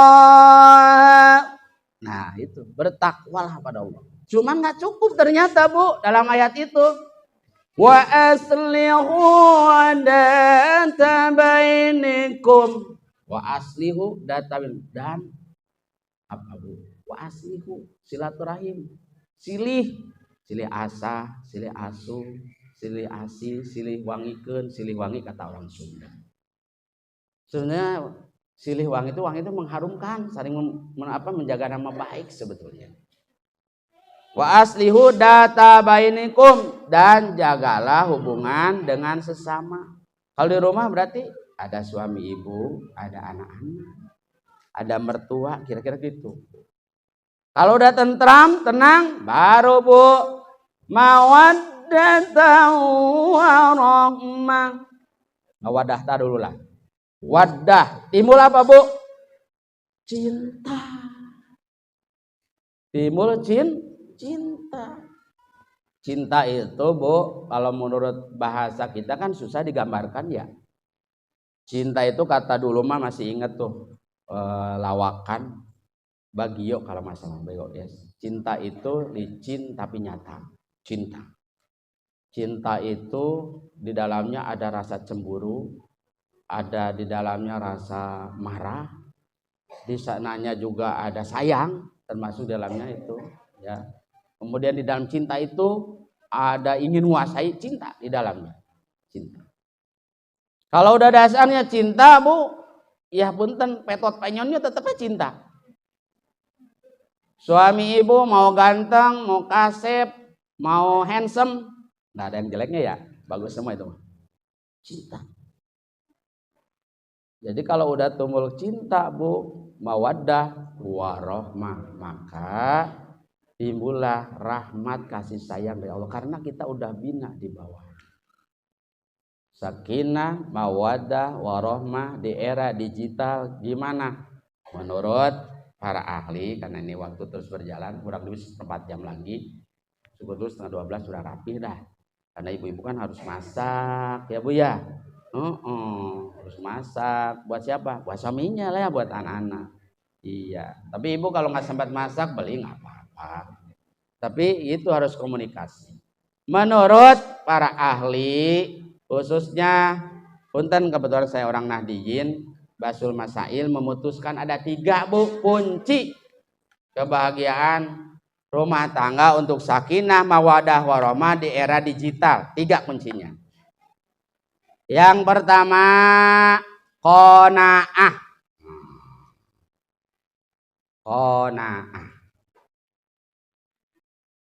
A: Nah, itu bertakwalah pada Allah. Cuma nggak cukup ternyata Bu dalam ayat itu. Wa aslihu data bainikum. Wa aslihu data dan apa Bu? Wa aslihu silaturahim. Silih asa, silih asu, silih asi, silih wangikeun, silih wangi kata orang Sunda. Sebenarnya silih wangi itu mengharumkan, saling menjaga nama baik sebetulnya. Wa aslihu data bainikum, dan jagalah hubungan dengan sesama. Kalau di rumah berarti ada suami ibu, ada anak-anak, ada mertua, kira-kira gitu. Kalau udah tentram, tenang, baru Bu mawaddatan warahmah. Mawaddah dulu lah. Waddah, timbul apa Bu? Cinta. Timbul cinta. Cinta itu Bu, kalau menurut bahasa kita kan susah digambarkan ya. Cinta itu kata dulu mah masih inget tuh lawakan Bagio kalau masalah BOS. Cinta itu licin tapi nyata. Cinta itu di dalamnya ada rasa cemburu, ada di dalamnya rasa marah, di sananya juga ada sayang, termasuk dalamnya itu. Ya. Kemudian di dalam cinta itu ada ingin menguasai, cinta di dalamnya. Cinta. Kalau udah dasarnya cinta Bu, ya punten petot penyonnya tetapnya cinta. Suami ibu mau ganteng, mau kasep, mau handsome, nggak ada yang jeleknya ya, bagus semua itu. Cinta. Jadi kalau udah tumbuh cinta Bu, mawaddah warahmah, maka timbullah rahmat kasih sayang dari Allah karena kita udah bina di bawah. Sakinah, mawaddah, warahmah di era digital gimana? Menurut para ahli, karena ini waktu terus berjalan kurang lebih 4 jam lagi, syukur setengah 12 sudah rapi dah, karena ibu-ibu kan harus masak ya Bu ya. Harus masak buat siapa? Buat suaminya lah ya, buat anak-anak. Iya, tapi ibu kalau nggak sempat masak beli nggak apa-apa. Tapi itu harus komunikasi. Menurut para ahli, khususnya punten kebetulan saya orang Nahdiyin, Basul Masail memutuskan ada 3 bu kunci kebahagiaan rumah tangga untuk sakinah mawadah warahmah di era digital. 3 kuncinya. Yang pertama qanaah. Qanaah.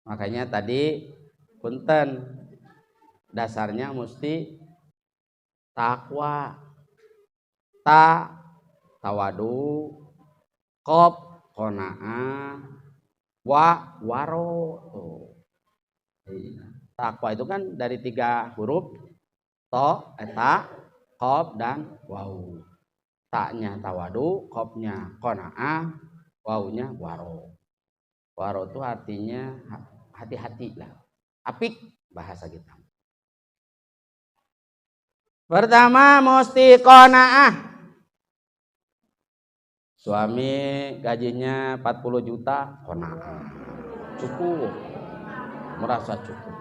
A: Makanya tadi punten dasarnya mesti takwa, tawadu, qaf, qanaah, waro. Takwa itu kan dari 3 huruf, to, eta, qaf dan wau. Taknya tawadu, qafnya qanaah, waunya waro. Waro itu artinya hati-hati lah, apik bahasa kita. Pertama mesti qanaah. Suami gajinya 40 juta, qanaah. Cukup. Merasa cukup.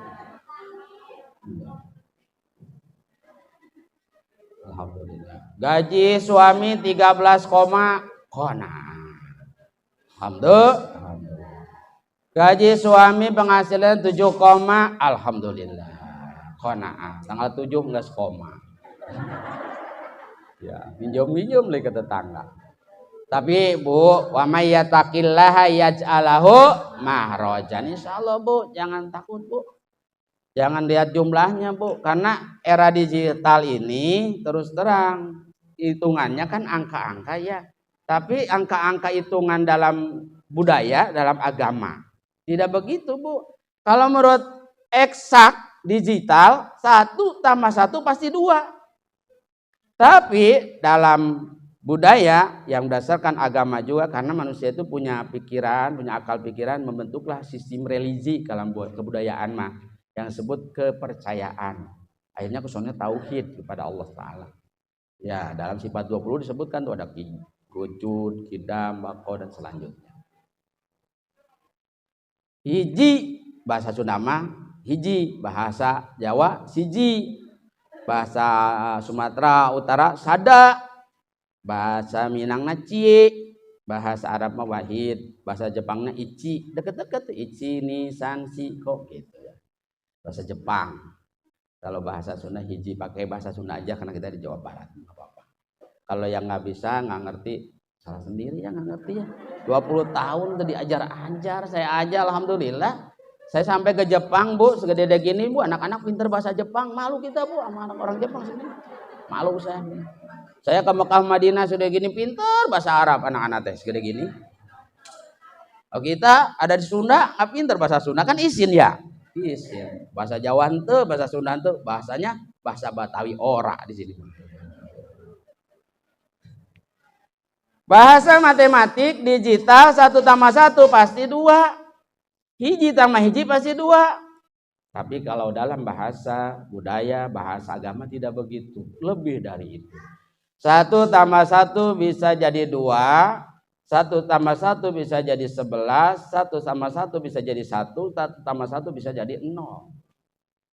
A: Alhamdulillah. Gaji suami 13, qanaah. Alhamdulillah. Gaji suami penghasilan 7, alhamdulillah. Qanaah. Tanggal 7 enggak sekoma. Ya, minjem lagi ke tetangga. Tapi Bu, wa may yattaqillaha yaj'alahu mahrajan. Insyaallah Bu, jangan takut Bu. Jangan lihat jumlahnya Bu, karena era digital ini terus terang hitungannya kan angka-angka ya. Tapi angka-angka hitungan dalam budaya, dalam agama tidak begitu Bu. Kalau menurut eksak digital 1 tambah 1 pasti 2. Tapi dalam budaya yang berdasarkan agama juga, karena manusia itu punya pikiran, punya akal pikiran, membentuklah sistem religi dalam kebudayaan mah yang disebut kepercayaan. Akhirnya kesannya tauhid kepada Allah Ta'ala. Ya, dalam sifat 20 disebutkan tuh ada wujud, qidam, baqo dan selanjutnya. Hiji bahasa Sunda mah hiji, bahasa Jawa siji, bahasa Sumatera Utara sada, bahasa Minangna cie, bahasa Arab mah wahid, bahasa Jepangnya ichi, deket-deket ichi ni san si kok gitu ya. Bahasa Jepang. Kalau bahasa Sunda hiji, pakai bahasa Sunda aja karena kita di Jawa Barat, enggak apa-apa. Kalau yang nggak bisa, nggak ngerti, salah sendiri ya, nggak ngerti ya. 20 tahun udah diajar-ajar, saya aja alhamdulillah. Saya sampai ke Jepang Bu, segede gini Bu, anak-anak pinter bahasa Jepang, malu kita Bu sama anak orang Jepang sini. Malu saya. Saya ke Mekah Madinah sudah gini pinter bahasa Arab anak-anak teh segede gini. Oh, kita ada di Sunda nggak pinter bahasa Sunda kan isin ya. Isin. Bahasa Jawa tuh, bahasa Sunda tuh bahasanya bahasa Batawi ora di sini. Bahasa matematik digital 1 tambah 1 pasti 2. Hiji tambah hiji pasti 2. Tapi kalau dalam bahasa budaya, bahasa agama tidak begitu. Lebih dari itu. 1 tambah 1 bisa jadi 2. 1 tambah 1 bisa jadi 11. 1 tambah 1 bisa jadi 1. 1 tambah 1 bisa jadi 0.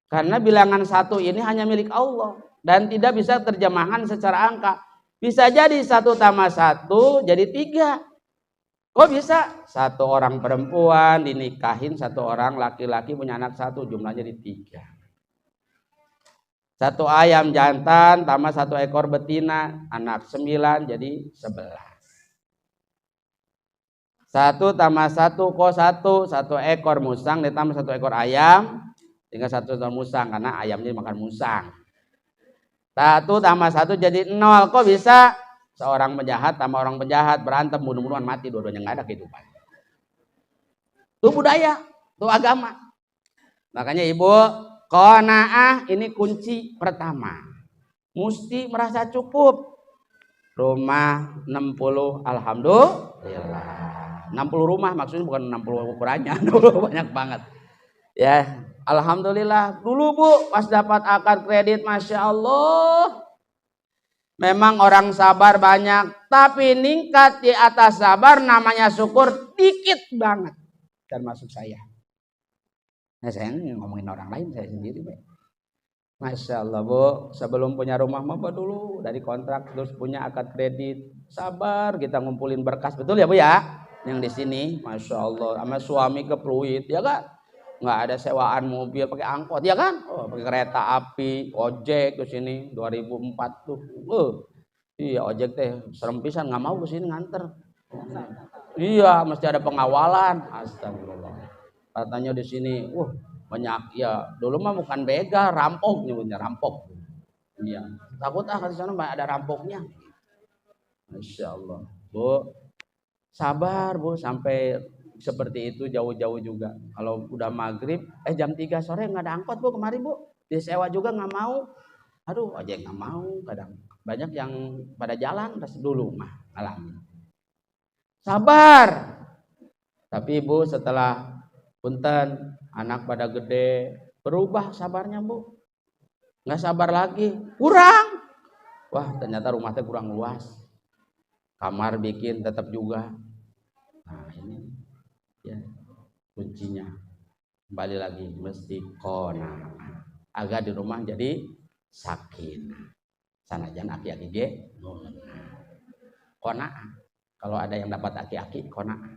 A: Karena bilangan 1 ini hanya milik Allah. Dan tidak bisa terjemahan secara angka. Bisa jadi 1 tambah 1 jadi 3. Kok bisa? 1 orang perempuan dinikahin 1 orang laki-laki punya anak 1, jumlahnya jadi 3. 1 ayam jantan tambah 1 ekor betina, anak 9 jadi 11. 1 tambah 1 kok 1 ekor musang ditambah 1 ekor ayam, tinggal 1 ekor musang karena ayamnya makan musang. 1 tambah 1 jadi 0. Kok bisa? Seorang penjahat tambah orang penjahat berantem bunuh-bunuhan mati, dua-duanya nggak ada kehidupan. Itu budaya, itu agama. Makanya Ibu, qanaah ini kunci pertama. Mesti merasa cukup. Rumah 60 alhamdulillah. 60 rumah maksudnya bukan 60 ukurannya, banyak banget. Ya, alhamdulillah. Dulu Bu, pas dapat akad kredit, masya Allah. Memang orang sabar banyak, tapi ningkat di atas sabar namanya syukur dikit banget. Termasuk saya. Nah, saya ngomongin orang lain, saya sendiri. Masya Allah Bu, sebelum punya rumah mah dulu dari kontrak terus punya akad kredit, sabar kita ngumpulin berkas, betul ya Bu ya? Yang di sini, Masya Allah, sama suami ke Pluit, ya kan? Nggak ada sewaan mobil pakai angkot, ya kan? Oh, pakai kereta api, ojek ke sini 2004 tuh. Iya ojek teh serem pisan, nggak mau ke sini nganter. Iya, mesti ada pengawalan. Astagfirullah. Katanya di sini, banyak ya. Dulu mah bukan begal, rampok nyebutnya, rampok. Iya. Takut di sana ada rampoknya. Masya Allah. Bu, sabar Bu sampai seperti itu jauh-jauh juga. Kalau udah maghrib, jam 3 sore nggak ada angkot Bu kemari Bu. Disewa juga nggak mau. Aduh, ojek nggak mau. Kadang banyak yang pada jalan dulu mah alami. Sabar. Tapi Bu setelah punten anak pada gede berubah sabarnya Bu. Nggak sabar lagi, kurang. Wah ternyata rumahnya kurang luas. Kamar bikin tetap juga. Nah ini ya kuncinya. Kembali lagi mesti qanaah. Agar di rumah jadi sakinah. Sanajan aki-aki ge qanaah. Kalau ada yang dapat aki-aki qanaah.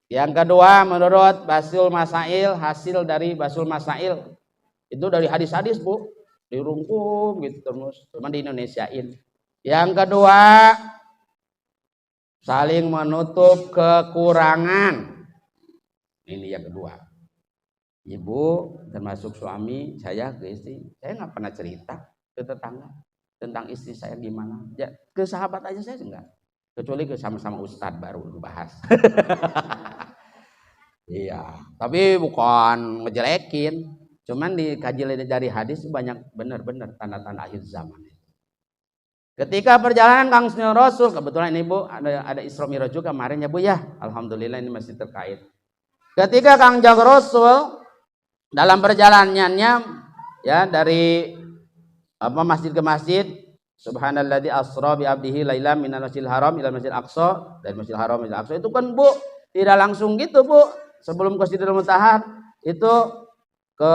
A: Yang kedua menurut Basul Masail, hasil dari Basul Masail itu dari hadis-hadis Bu, dirungkum gitu terus, cuma di Indonesiain. Yang kedua saling menutup kekurangan. Ini yang kedua. Ibu termasuk suami saya ke istri, saya nggak pernah cerita ke tetangga tentang istri saya gimana. Ya ke sahabat aja saya enggak. Kecuali ke sama-sama ustadz baru bahas. Iya, tapi bukan ngejelekin, cuman dikaji dari hadis banyak benar-benar tanda-tanda akhir zaman. Ketika perjalanan Kang Rasul, kebetulan ini Bu ada Isra Mi'raj juga kemarin ya Bu ya, alhamdulillah ini masih terkait. Ketika Kang Rasul dalam perjalanannya ya dari masjid ke masjid, Subhanalladzi asra bi abdihi lailan minal masjidil haram ila masjidil aqsa, dari masjidil haram ila aqsa itu kan Bu tidak langsung gitu Bu. Sebelum ke Sidratul Muntaha itu ke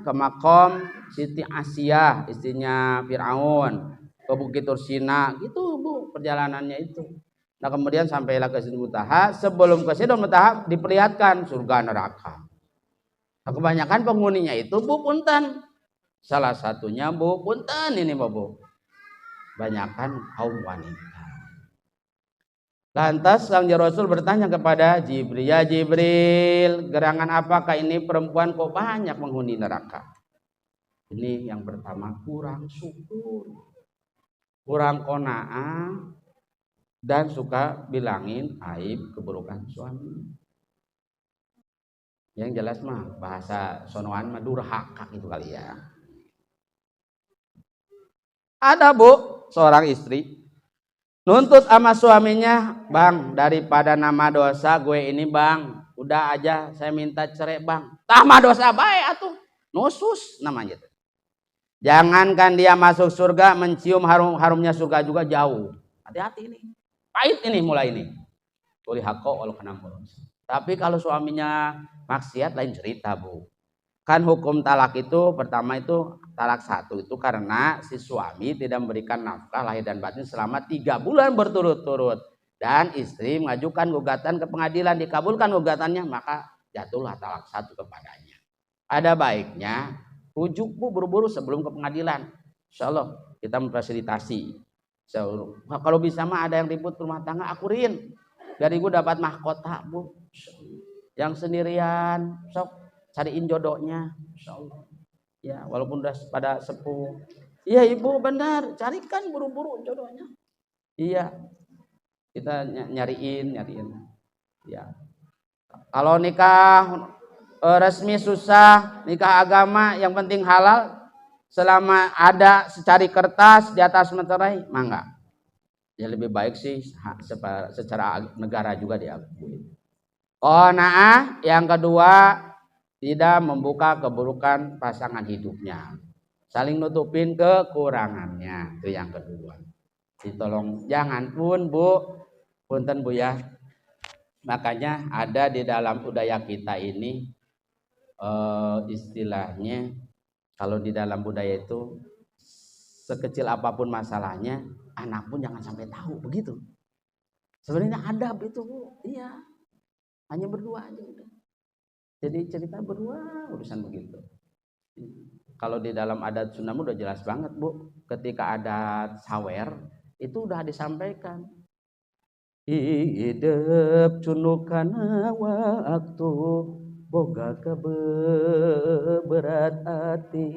A: ke makom Siti Asiyah istrinya Firaun, ke Bukit Tursina gitu Bu perjalanannya itu. Nah kemudian sampailah ke Sidratul Muntaha. Sebelum ke Sidratul Muntaha diperlihatkan surga neraka. Nah, kebanyakan penghuninya itu Bu punten. Salah satunya Bu punten ini Bu. Banyakan kaum wanita. Lantas Sang Rasul bertanya kepada Jibril, ya Jibril, gerangan apakah ini perempuan kok banyak menghuni neraka? Ini yang pertama, kurang syukur, kurang qanaah, dan suka bilangin aib keburukan suami. Yang jelas mah bahasa sonoan mah durhaka gitu kali ya. Ada Bu seorang istri nuntut sama suaminya, bang daripada nama dosa gue ini bang, udah aja saya minta cerai bang. Tama dosa baik atuh, nusus namanya. Jangankan dia masuk surga, mencium harumnya surga juga jauh. Hati-hati ini, pahit ini mulai ini. Tuli hako walau kena boros. Tapi kalau suaminya maksiat lain cerita Bu. Kan hukum talak itu pertama itu talak 1 itu karena si suami tidak memberikan nafkah lahir dan batin selama 3 bulan berturut-turut dan istri mengajukan gugatan ke pengadilan, dikabulkan gugatannya maka jatuhlah talak 1 kepadanya. Ada baiknya rujuk Bu buru-buru sebelum ke pengadilan. Insyaallah kita memfasilitasi. Kalau bisa mah ada yang ribut rumah tangga akurin. Dari gue dapat mahkota Bu. Yang sendirian sok cariin jodohnya, insyaallah. Ya, walaupun udah pada sepuh. Iya Ibu benar, carikan buru-buru jodohnya. Iya, kita nyariin. Ya, kalau nikah resmi susah, nikah agama yang penting halal, selama ada secari kertas di atas materai, mangga. Ya lebih baik sih secara negara juga diakui. Qanaah yang kedua, tidak membuka keburukan pasangan hidupnya. saling nutupin kekurangannya. Itu yang kedua. Ditolong, jangan pun Bu, punten Bu ya. Makanya ada di dalam budaya kita ini istilahnya, kalau di dalam budaya itu sekecil apapun masalahnya, anak pun jangan sampai tahu, begitu. Sebenarnya adab itu Bu, iya. Hanya berdua aja udah. Jadi cerita berdua urusan begitu. Kalau di dalam adat Sunda udah jelas banget Bu, ketika adat sawer itu udah disampaikan. Hidup cunukana waktu boga berat hati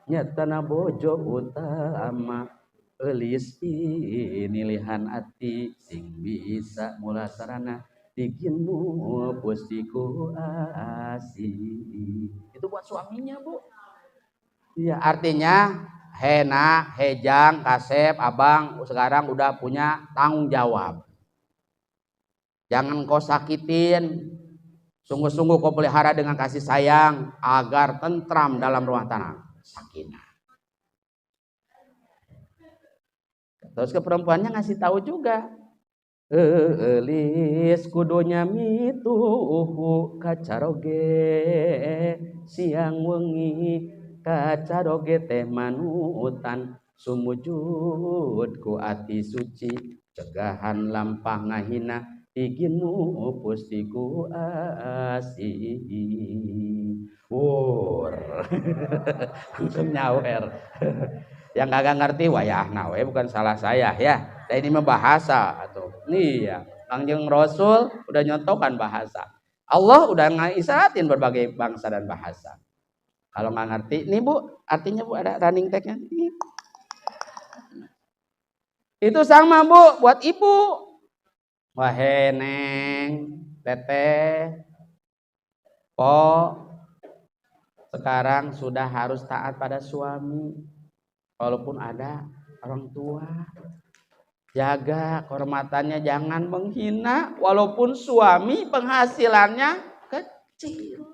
A: nyatana bojo utama eulis pinilihan hati sing bisa mulasarana diginu pustiku asih. Itu buat suaminya Bu. Iya, artinya Hena, Hejang, Kasep, Abang sekarang udah punya tanggung jawab. Jangan kau sakitin, sungguh-sungguh kau pelihara dengan kasih sayang agar tentram dalam rumah tangga, sakinah. Terus ke perempuannya ngasih tahu juga, elis kudunya mituhu kacaroge siang wengi kacaroge teh manutan sumujud ku ati suci cegahan lampah ngahina diginu pustiku asih. Wur langsung nyawer. Yang kagak ngerti wayah nawe bukan salah saya ya. Nah, ini mah bahasa atau nih ya. Kangjeng Rasul udah nyontohkan bahasa. Allah udah ngaisatin berbagai bangsa dan bahasa. Kalau nggak ngerti, nih Bu, artinya Bu ada running tag-nya. Itu sama Bu buat ibu. Wahai Neng, Teteh, Po, sekarang sudah harus taat pada suami. Walaupun ada orang tua. Jaga kehormatannya, jangan menghina walaupun suami penghasilannya kecil.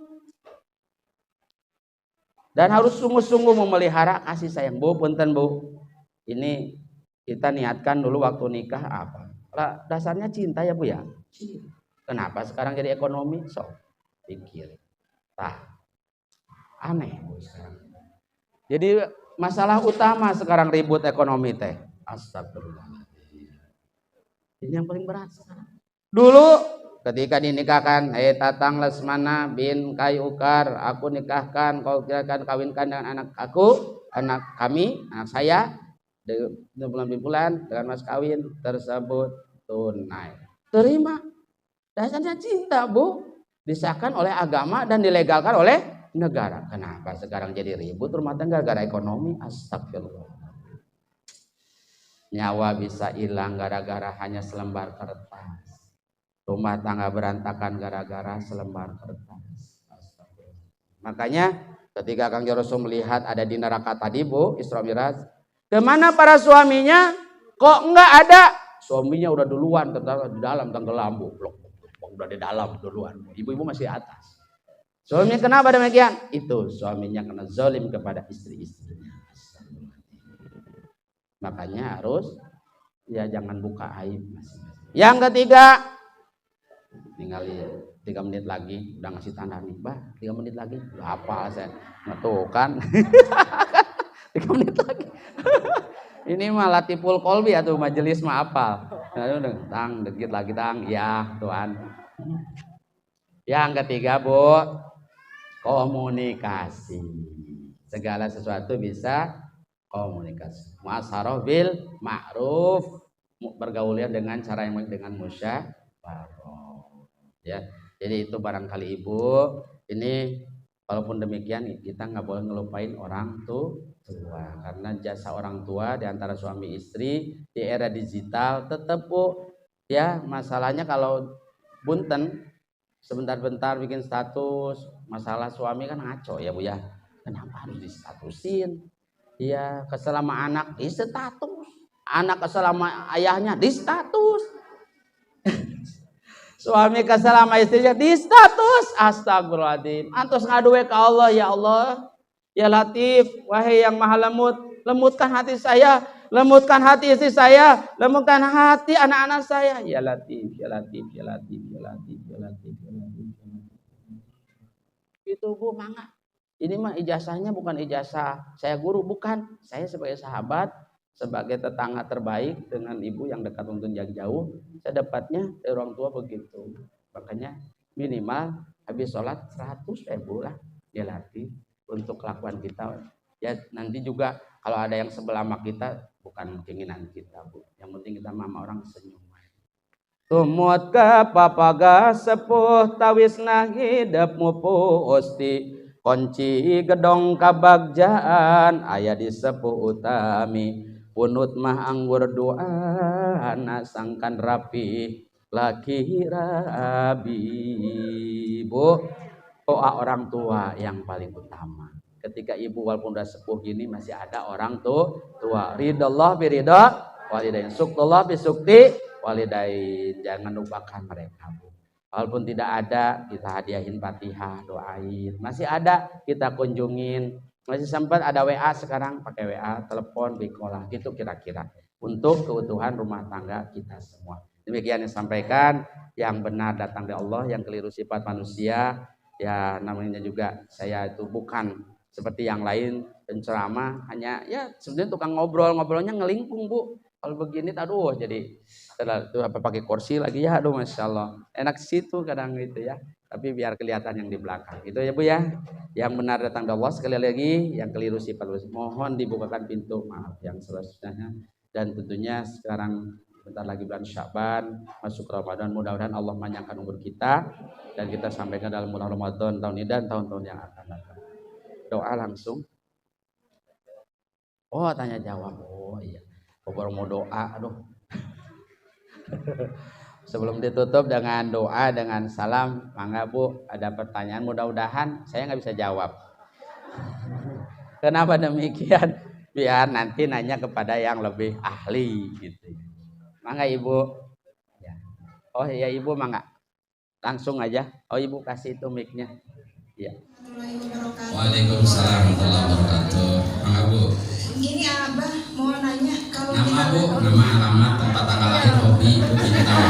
A: Dan harus sungguh-sungguh memelihara kasih sayang. Bu, punten Bu. Ini kita niatkan dulu waktu nikah apa? Lah, dasarnya cinta ya Bu ya. Kenapa sekarang jadi ekonomi? Sok pikir. Aneh Bu sekarang. Jadi masalah utama sekarang ribut ekonomi teh. Astagfirullah. Ini yang paling berat sekarang. Dulu ketika dinikahkan, Tatang Lesmana bin Kayukar, aku nikahkan, kau kawinkan dengan anak aku, anak kami, anak saya, bulan dengan mas kawin tersebut tunai. Terima. Dasarnya cinta Bu, disahkan oleh agama dan dilegalkan oleh negara. Kenapa sekarang jadi ribut rumah tangga gara-gara ekonomi? Astagfirullah. Nyawa bisa hilang gara-gara hanya selembar kertas. Rumah tangga berantakan gara-gara selembar kertas. Makanya ketika Kang Rasul melihat ada di neraka tadi Bu, Isra Miraj, kemana para suaminya? Kok enggak ada? Suaminya udah duluan di dalam tenggelam Bu. Udah di dalam duluan. Ibu-ibu masih atas. Suaminya kenapa demikian? Itu suaminya kena zalim kepada istri-istrinya. Makanya harus ya jangan buka aib masing-masing. Yang ketiga, tinggal 3 menit lagi udah ngasih tanda nih, Bah, 3 menit lagi. Apa saya ngetukan. 3 menit lagi. Ini mah Latiful Kolbi atau majelis mah apal. Tang, dikit lagi tang. Ya, Tuhan. Yang ketiga, Bu, komunikasi. Segala sesuatu bisa komunikasi. Mu'asharah bil ma'ruf, bergaulnya dengan cara yang baik dengan musyawarah. Ya, jadi itu barangkali Ibu. Ini walaupun demikian kita nggak boleh ngelupain orang tua, karena jasa orang tua di antara suami istri di era digital tetap Bu. Ya, masalahnya kalau bunten sebentar-bentar bikin status, masalah suami kan ngaco ya Bu ya. Kenapa harus distatusin? Iya, kesel sama anak di status, anak kesel sama ayahnya di status, suami kesel sama istrinya di status. Astagfirullahaladzim. Antus ngaduwe ke Allah, ya Allah, Ya Latif, wahai yang maha lemut, lemutkan hati saya, lemutkan hati istri saya, lemutkan hati anak-anak saya. Ya Latif, ya Latif, ya Latif, ya Latif, ya Latif, ya Latif. Itu Bu, mangga. Ini mah ijazahnya bukan ijazah saya guru, bukan. Saya sebagai sahabat, sebagai tetangga terbaik dengan ibu yang dekat untuk yang jauh, saya dapatnya dari orang tua begitu. Makanya minimal habis sholat 100.000 lah dilatih untuk kelakuan kita. Ya nanti juga kalau ada yang sebelah sama kita, bukan keinginan kita Bu. Yang penting kita mama orang senyum. Tumut ka papaga sepuh tawisna hidupmu pusti kunci gedong kabagjaan aya di sepuh utami punut mah anggur doa nasangkan rapi laki rabi. Bu, doa orang tua yang paling utama. Ketika ibu walaupun udah sepuh gini masih ada orang tua. Ridallah bi ridha walidain, suktullah bi sukti walidain. Jangan lupakan mereka Bu. Walaupun tidak ada kita hadiahin Fatihah, doain. Masih ada kita kunjungin. Masih sempat ada WA sekarang pakai WA, telepon, bikolah gitu kira-kira untuk keutuhan rumah tangga kita semua. Demikian yang disampaikan, yang benar datang dari Allah, yang keliru sifat manusia. Ya namanya juga saya itu bukan seperti yang lain penceramah, hanya ya sebenarnya tukang ngobrolnya ngelingkung Bu. Kalau begini aduh jadi tuh apa pakai kursi lagi ya, aduh masya Allah enak situ kadang gitu ya, tapi biar kelihatan yang di belakang itu ya Bu ya. Yang benar datang dari Allah, sekali lagi yang keliru sifat mohon dibukakan pintu maaf yang selanjutnya. Dan tentunya sekarang bentar lagi bulan Sya'ban masuk Ramadan, mudah-mudahan Allah panjangkan umur kita dan kita sampaikan dalam bulan Ramadan tahun ini dan tahun-tahun yang akan datang. Doa langsung. Oh tanya jawab. Oh iya. Baru mau doa, aduh. Sebelum ditutup dengan doa dengan salam, mangga Bu, ada pertanyaan mudah-mudahan saya nggak bisa jawab. Kenapa demikian? Biar nanti nanya kepada yang lebih ahli gitu. Mangga Ibu. Ya. Oh iya Ibu mangga. Langsung aja. Oh Ibu kasih itu mic-nya. Ya.
B: Waalaikumsalam warahmatullahi wabarakatuh. Mangga Bu.
C: Gini Abah mau nanya kalau
B: nama Bu, nama alamat tempat tanggal lahir hobi Bu ingin tahu.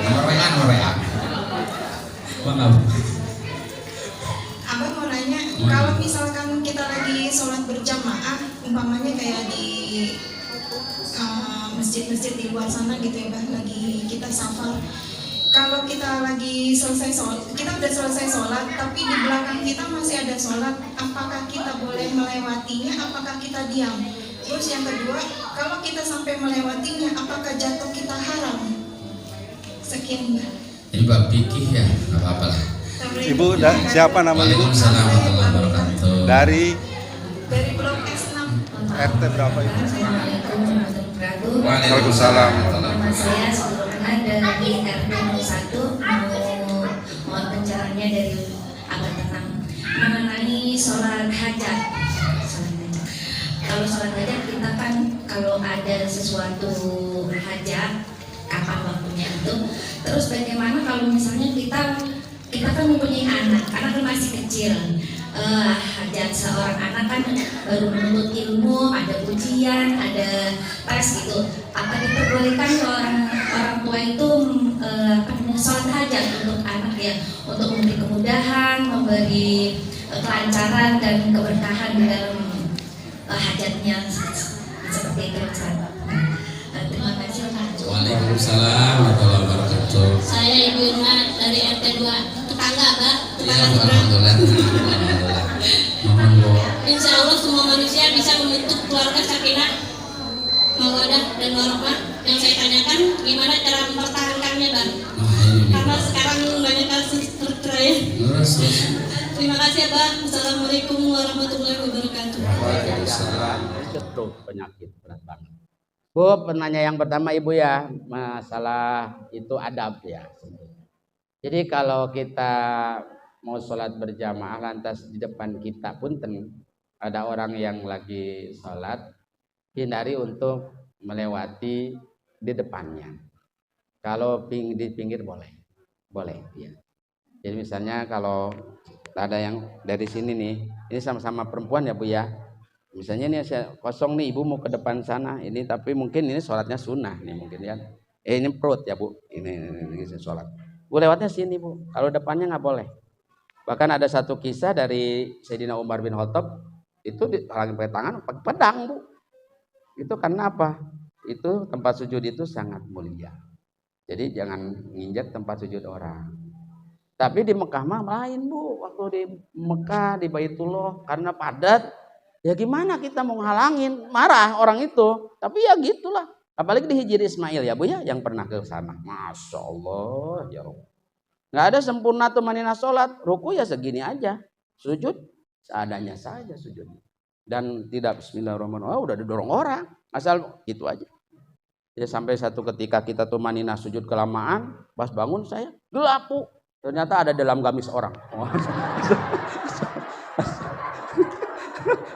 B: Nomor WA. Mangga Bu.
C: Abah mau nanya kalau misalkan kita lagi sholat berjamaah, umpamanya kayak di masjid-masjid di luar sana gitu ya Bah, lagi kita safar. Kalau kita lagi selesai sholat, kita udah selesai sholat, tapi di belakang kita masih ada sholat, apakah kita boleh melewatinya, apakah kita diam? Terus yang kedua, kalau kita sampai melewatinya, apakah jatuh kita haram? Sekian Mbak.
B: Ini Mbak Pikih ya, nggak apa-apa lah.
D: Ibu siapa nama Ibu?
B: Waalaikumsalam warahmatullahi wabarakatuh.
D: Dari
C: Blok S6.
D: RT berapa Ibu?
B: Waalaikumsalam.
E: Nama saya sebelumnya dari RT 01 mohon pencerahannya dari Abah Tenang mengenai sholat hajat. Kalau sholat hajat kita kan kalau ada sesuatu hajat kapan waktunya itu. Terus bagaimana kalau misalnya kita kan mempunyai anak kan masih kecil. Hajat seorang anak kan baru menuntut ilmu, ada ujian, ada tes gitu. Apa diperbolehkan orang tua itu sholat hajat untuk anak ya, untuk memberi kemudahan, memberi kelancaran dan keberkahan di dalam hajatnya seperti itu. Terima kasih.
B: Waalaikumsalam warahmatullahi wabarakatuh.
E: Saya Ibu Irma dari RT 2 tetangga Mbak.
B: Iya, alhamdulillah. Mohon Bu.
E: Insya Allah semua manusia bisa membentuk keluarga sakinah, mawaddah dan warahmah. Yang saya tanyakan gimana cara mempertahankannya Bang? Karena sekarang banyak kasus tercerai.
B: Terus.
E: Terima kasih Bang. Assalamualaikum warahmatullahi wabarakatuh.
B: Waalaikumsalam.
A: Itu penyakit berat banget. Bu, penanya yang pertama Ibu ya, masalah itu adab ya. Jadi kalau kita mau sholat berjamaah lantas di depan kita punten ada orang yang lagi sholat, hindari untuk melewati di depannya. Kalau di pinggir boleh ya. Jadi misalnya kalau Ada yang dari sini nih, ini sama-sama perempuan ya Bu ya. Misalnya nih kosong nih, ibu mau ke depan sana, ini tapi mungkin ini sholatnya sunnah nih mungkin ya. Ini perut ya Bu, ini sholat. Bu lewatnya sini Bu, kalau depannya nggak boleh. Bahkan ada satu kisah dari Sayyidina Umar bin Khattab, itu lagi pakai tangan pakai pedang Bu. Itu karena apa? Itu tempat sujud itu sangat mulia. Jadi jangan nginjak tempat sujud orang. Tapi di Mekah mah lain Bu, waktu di Mekah di Baitullah karena padat, ya gimana kita mau ngalangin, marah orang itu. Tapi ya gitulah. Apalagi di Hijri Ismail ya Bu ya, yang pernah ke sana. Masya Allah ya Allah. Nggak ada sempurna tumanina sholat, ruku ya segini aja, sujud seadanya saja sujud. Dan tidak bismillahirrahmanirrahim, udah didorong orang, asal gitu aja. Ya sampai satu ketika kita tumanina sujud kelamaan, pas bangun saya gelap Bu. Ternyata ada dalam gamis orang.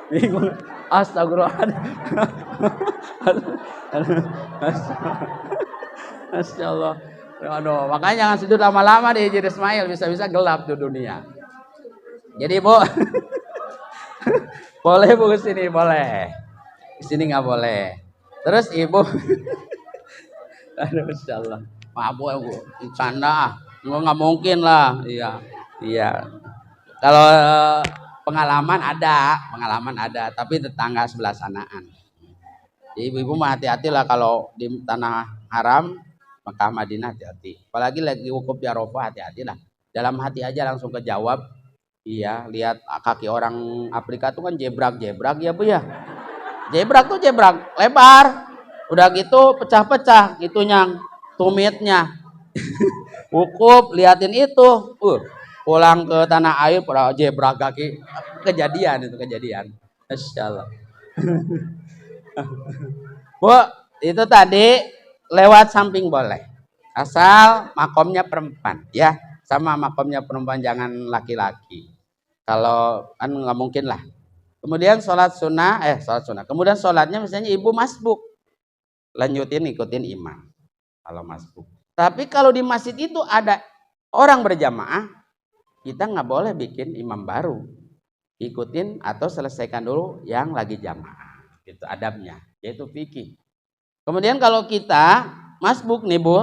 A: Bingung. Astagfirullahaladzim. Masya Allah. Aduh, makanya jangan sujud lama-lama di Hijri Ismail, bisa-bisa gelap di dunia. Jadi Bu, boleh Bu ke sini, boleh. Di sini nggak boleh. Terus Ibu, aduh Masya Allah. Maaf Bu, canda. Nggak mungkin lah, iya. Kalau pengalaman ada, tapi tetangga sebelah sanaan. Jadi ibu-ibu mah hati-hati lah kalau di tanah haram, Mekah Madinah hati-hati. Apalagi lagi wukuf di Arafah hati-hati lah. Dalam hati aja langsung kejawab. Iya, lihat kaki orang Afrika tuh kan jebrak ya Bu ya. Jebrak tuh jebrak lebar. Udah gitu pecah-pecah itunya tumitnya. Wukuf liatin itu, pulang ke tanah air pada jebrak kaki, kejadian. Masya Allah. Bu, itu tadi lewat samping boleh, asal makomnya perempuan ya, sama makomnya perempuan jangan laki-laki. Kalau kan nggak mungkin lah. Kemudian sholat sunnah. Kemudian sholatnya misalnya ibu masbuk, lanjutin ikutin imam kalau masbuk. Tapi kalau di masjid itu ada orang berjamaah, kita nggak boleh bikin imam baru. Ikutin atau selesaikan dulu yang lagi jamaah. Itu adabnya, yaitu fikih. Kemudian kalau kita masbuk nih Bu,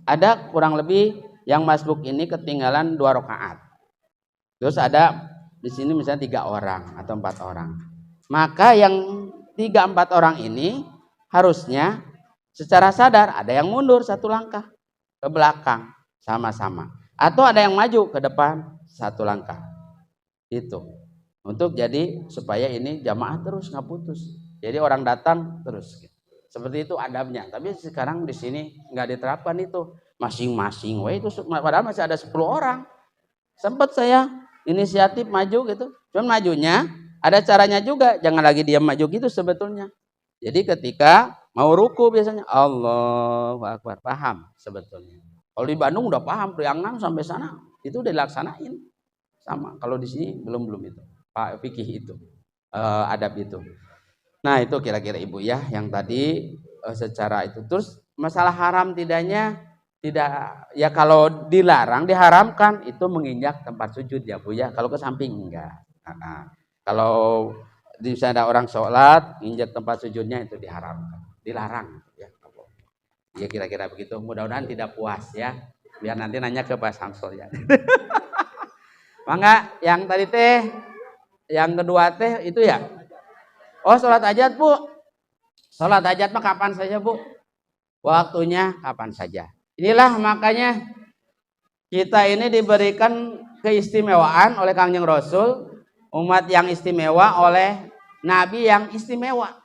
A: ada kurang lebih yang masbuk ini ketinggalan 2 rakaat. Terus ada di sini misalnya 3 orang atau 4 orang. Maka yang 3-4 orang ini harusnya secara sadar ada yang mundur 1 langkah ke belakang sama-sama, atau ada yang maju ke depan 1 langkah. Itu untuk jadi supaya ini jamaah terus nggak putus. Jadi orang datang terus. Seperti itu adabnya. Tapi sekarang di sini nggak diterapkan itu. Masing-masing, itu padahal masih ada 10 orang. Sempat saya inisiatif maju gitu. Cuman majunya ada caranya juga. Jangan lagi diam maju gitu sebetulnya. Jadi ketika mau ruku biasanya Allahu Akbar, paham sebetulnya. Kalau di Bandung udah paham, Priangan sampai sana itu udah dilaksanain sama. Kalau di sini belum itu. Pak fikih itu, adab itu. Nah itu kira-kira Ibu ya, yang tadi secara itu. Terus masalah haram tidak ya, kalau dilarang diharamkan itu menginjak tempat sujud ya Bu ya. Kalau ke samping enggak. Kalau di sana ada orang sholat injak tempat sujudnya itu diharamkan, dilarang ya. Ya kira-kira begitu. Mudah-mudahan tidak puas ya. Biar nanti nanya ke Pak Samsul ya. Mangga yang tadi teh, yang kedua teh itu ya. Oh sholat hajat Bu. Sholat hajat mah kapan saja Bu. Waktunya kapan saja. Inilah makanya kita ini diberikan keistimewaan oleh Kangjeng Rasul, umat yang istimewa oleh Nabi yang istimewa.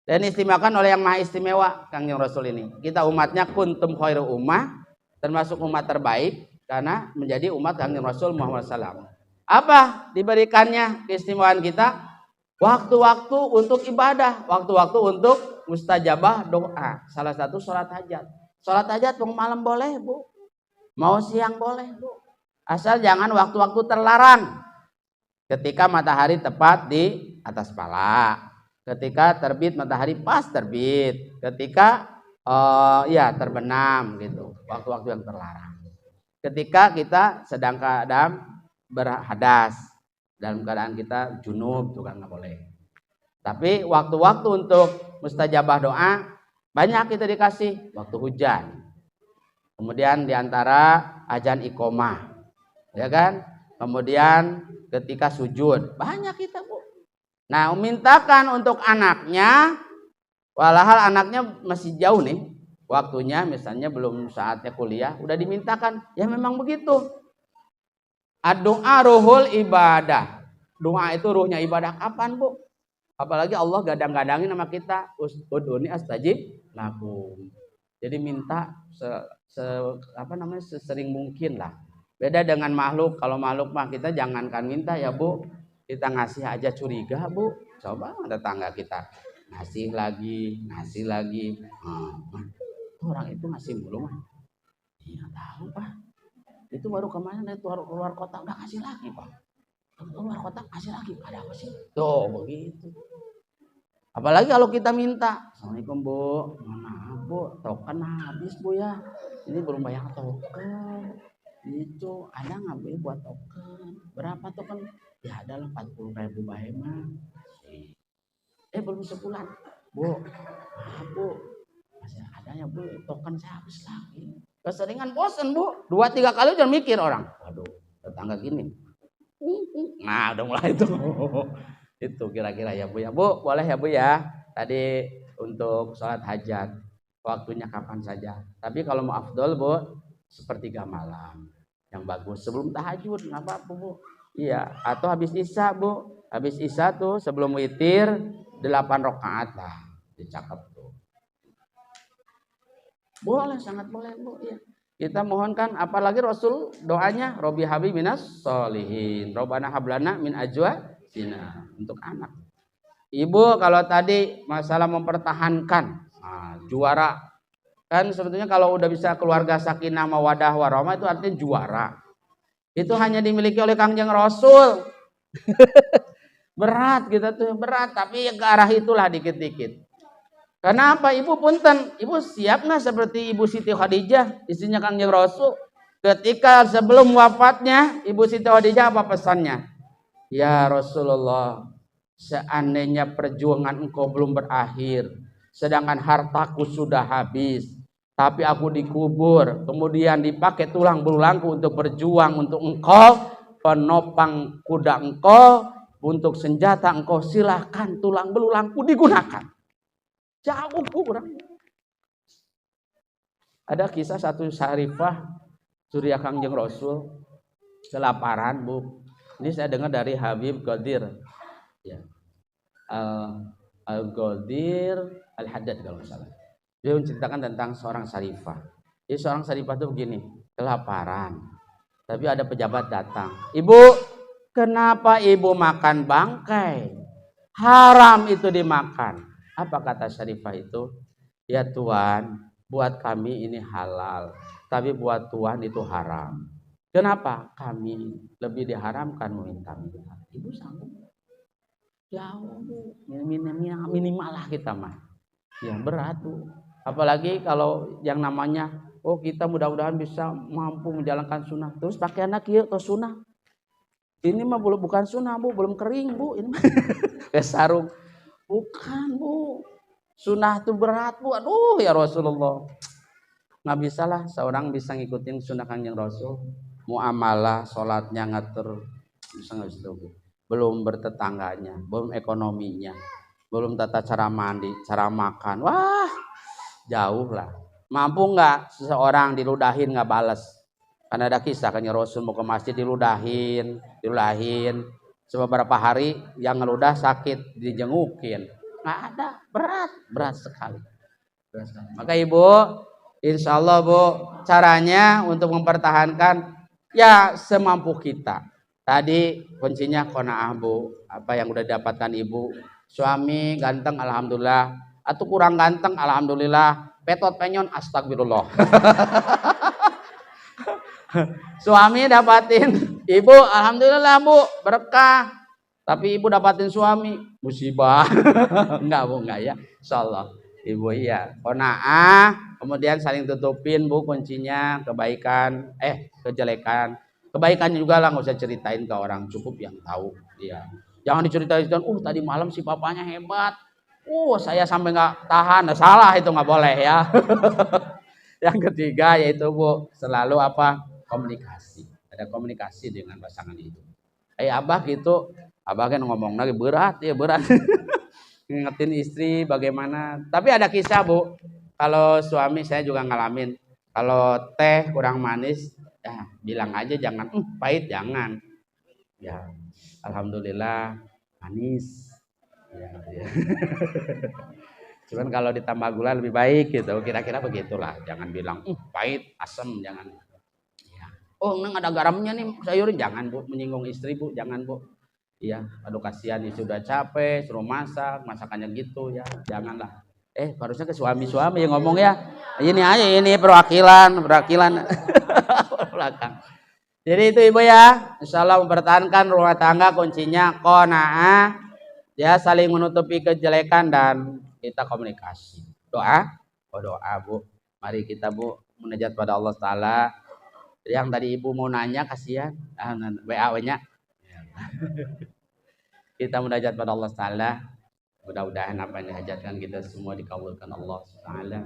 A: Dan istimewakan oleh yang maha istimewa, Kangjeng Rasul ini. Kita umatnya kuntum khairu ummah, termasuk umat terbaik karena menjadi umat Kangjeng Rasul Muhammad SAW. Apa diberikannya keistimewaan kita? Waktu-waktu untuk ibadah, waktu-waktu untuk mustajabah doa. Salah satu sholat hajat. Sholat hajat mau malam boleh Bu, mau siang boleh Bu. Asal jangan waktu-waktu terlarang. Ketika matahari tepat di atas kepala. Ketika terbit matahari pas terbit, ketika terbenam gitu, waktu-waktu yang terlarang. Ketika kita sedang keadaan berhadas, dalam keadaan kita junub itu kan nggak boleh. Tapi waktu-waktu untuk mustajabah doa banyak kita dikasih waktu hujan. Kemudian diantara azan iqomah, ya kan? Kemudian ketika sujud banyak kita bu. Nah mintakan untuk anaknya, walahal anaknya masih jauh nih waktunya, misalnya belum saatnya kuliah, udah dimintakan. Ya memang begitu. Doa ruhul ibadah. Doa itu ruhnya ibadah. Kapan bu? Apalagi Allah gadang-gadangin sama kita, udhuni astajib lakum. Jadi minta sesering mungkin lah. Beda dengan makhluk. Kalau makhluk mah kita jangankan minta ya bu, kita ngasih aja curiga bu. Coba tetangga kita ngasih lagi. Orang itu ngasih mulu mah. Iya tahu pak. Itu baru kemarin dari luar kota udah kasih lagi pak. Keluar kota kasih lagi. Ada apa sih? Tuh begitu. Apalagi kalau kita minta, Assalamualaikum bu, maaf bu, token habis bu ya, ini belum bayar token, itu ada nggak bu buat token? Berapa token? Ya ada lah 40.000 bahema. Belum sebulan, bu, maaf bu, masih ada ya bu, token saya habis lagi. Keseringan bosen bu, 2-3 kali udah mikir orang, waduh tetangga gini, nah udah mulai itu. Itu kira-kira ya bu, boleh ya bu ya. Tadi untuk sholat hajat waktunya kapan saja. Tapi kalau mau afdol bu, sepertiga malam yang bagus sebelum tahajud nggak apa-apa bu. Iya, atau habis isya bu. Habis isya tuh sebelum witir 8 rakaat lah, dicakap tuh. Boleh, sangat boleh bu. Iya. Kita mohonkan, apalagi Rasul doanya Robi Habib minas solihin, Robbana hablana min ajwa Cina, untuk anak. Ibu kalau tadi masalah mempertahankan juara, kan sebetulnya kalau udah bisa keluarga sakinah mawadah warahmah itu artinya juara. Itu hanya dimiliki oleh Kangjeng Rasul. Berat kita tuh, berat, tapi ke arah itulah dikit-dikit. Kenapa ibu punten? Ibu siap nggak seperti Ibu Siti Khadijah, istrinya Kangjeng Rasul? Ketika sebelum wafatnya Ibu Siti Khadijah apa pesannya? Ya Rasulullah, seandainya perjuangan engkau belum berakhir, sedangkan hartaku sudah habis, tapi aku dikubur, kemudian dipakai tulang belulangku untuk berjuang untuk engkau, penopang kuda engkau, untuk senjata engkau, silahkan tulang belulangku digunakan. Jauh kurang. Ada kisah satu Syarifah Surya Kangjeng Rasul kelaparan bu. Ini saya dengar dari Habib Qadir, ya, Al-Qadir Al-Haddad kalau nggak salah. Dia menceritakan tentang seorang Syarifah. Jadi seorang Syarifah itu begini, kelaparan, tapi ada pejabat datang. Ibu, kenapa ibu makan bangkai? Haram itu dimakan. Apa kata Syarifah itu? Ya Tuhan, buat kami ini halal, tapi buat Tuhan itu haram. Kenapa? Kami lebih diharamkan meminta-minta. Ibu sanggup? Jauh bu, minimal lah kita mah. Ya berat bu. Apalagi kalau yang namanya, kita mudah-mudahan bisa mampu menjalankan sunnah. Terus pakai anak yuk atau sunnah. Ini mah bukan sunnah bu, belum kering bu. Ini mah kayak sarung. Bukan bu. Sunnah itu berat bu. Aduh ya Rasulullah. Nggak bisa lah seorang bisa ngikutin sunnah Kangjeng Rasul. Muamalah, sholatnya ngatur, bisa nggak bisa, belum bertetangganya, belum ekonominya, belum tata cara mandi, cara makan, wah jauh lah. Mampu nggak seseorang diludahin nggak balas? Karena ada kisah Kanjeng Rasul mau ke masjid dilulahin, beberapa hari yang ngeludah sakit dijengukin, nggak ada, berat sekali. Maka ibu, insya Allah bu, caranya untuk mempertahankan ya semampu kita. Tadi kuncinya qanaah bu, apa yang udah dapatkan ibu. Suami ganteng alhamdulillah, atau kurang ganteng alhamdulillah, petot penyon astagfirullah. Suami dapatin ibu alhamdulillah bu, berkah. Tapi ibu dapatin suami musibah. Enggak ya, insyaallah ibu iya qanaah. Kemudian saling tutupin bu, kuncinya kebaikan, kejelekan. Kebaikannya juga lah, nggak usah ceritain ke orang, cukup yang tahu. Iya. Jangan diceritain, tadi malam si papanya hebat. Saya sampai nggak tahan. Nah, salah itu, nggak boleh ya. Yang ketiga yaitu Bu, selalu apa? Komunikasi. Ada komunikasi dengan pasangan itu. Abah gitu, abah kan ngomong lagi berat ya berat. Ngingetin istri bagaimana. Tapi ada kisah Bu, kalau suami saya juga ngalamin. Kalau teh kurang manis, ya bilang aja jangan, pahit jangan. Ya, alhamdulillah manis. Ya. Cuman kalau ditambah gula lebih baik gitu, kira-kira begitulah. Jangan bilang pahit, asam, jangan. Ya. Neng ada garamnya nih sayurin, jangan Bu, menyinggung istri Bu, jangan Bu. Iya, aduh kasihan sudah capek, suruh masak, masakannya gitu ya, janganlah. Harusnya ke suami-suami yang ngomong ya. Ini aja, ini perwakilan belakang. Jadi itu Ibu ya, insya Allah mempertahankan rumah tangga kuncinya qanaah, ya saling menutupi kejelekan dan kita komunikasi. Doa, doa Bu. Mari kita Bu munajat pada Allah Ta'ala. Yang tadi Ibu mau nanya, kasihan, WA-nya. Kita munajat pada Allah Ta'ala. Mudah-mudahan apa yang dihajatkan kita semua dikabulkan Allah Ta'ala.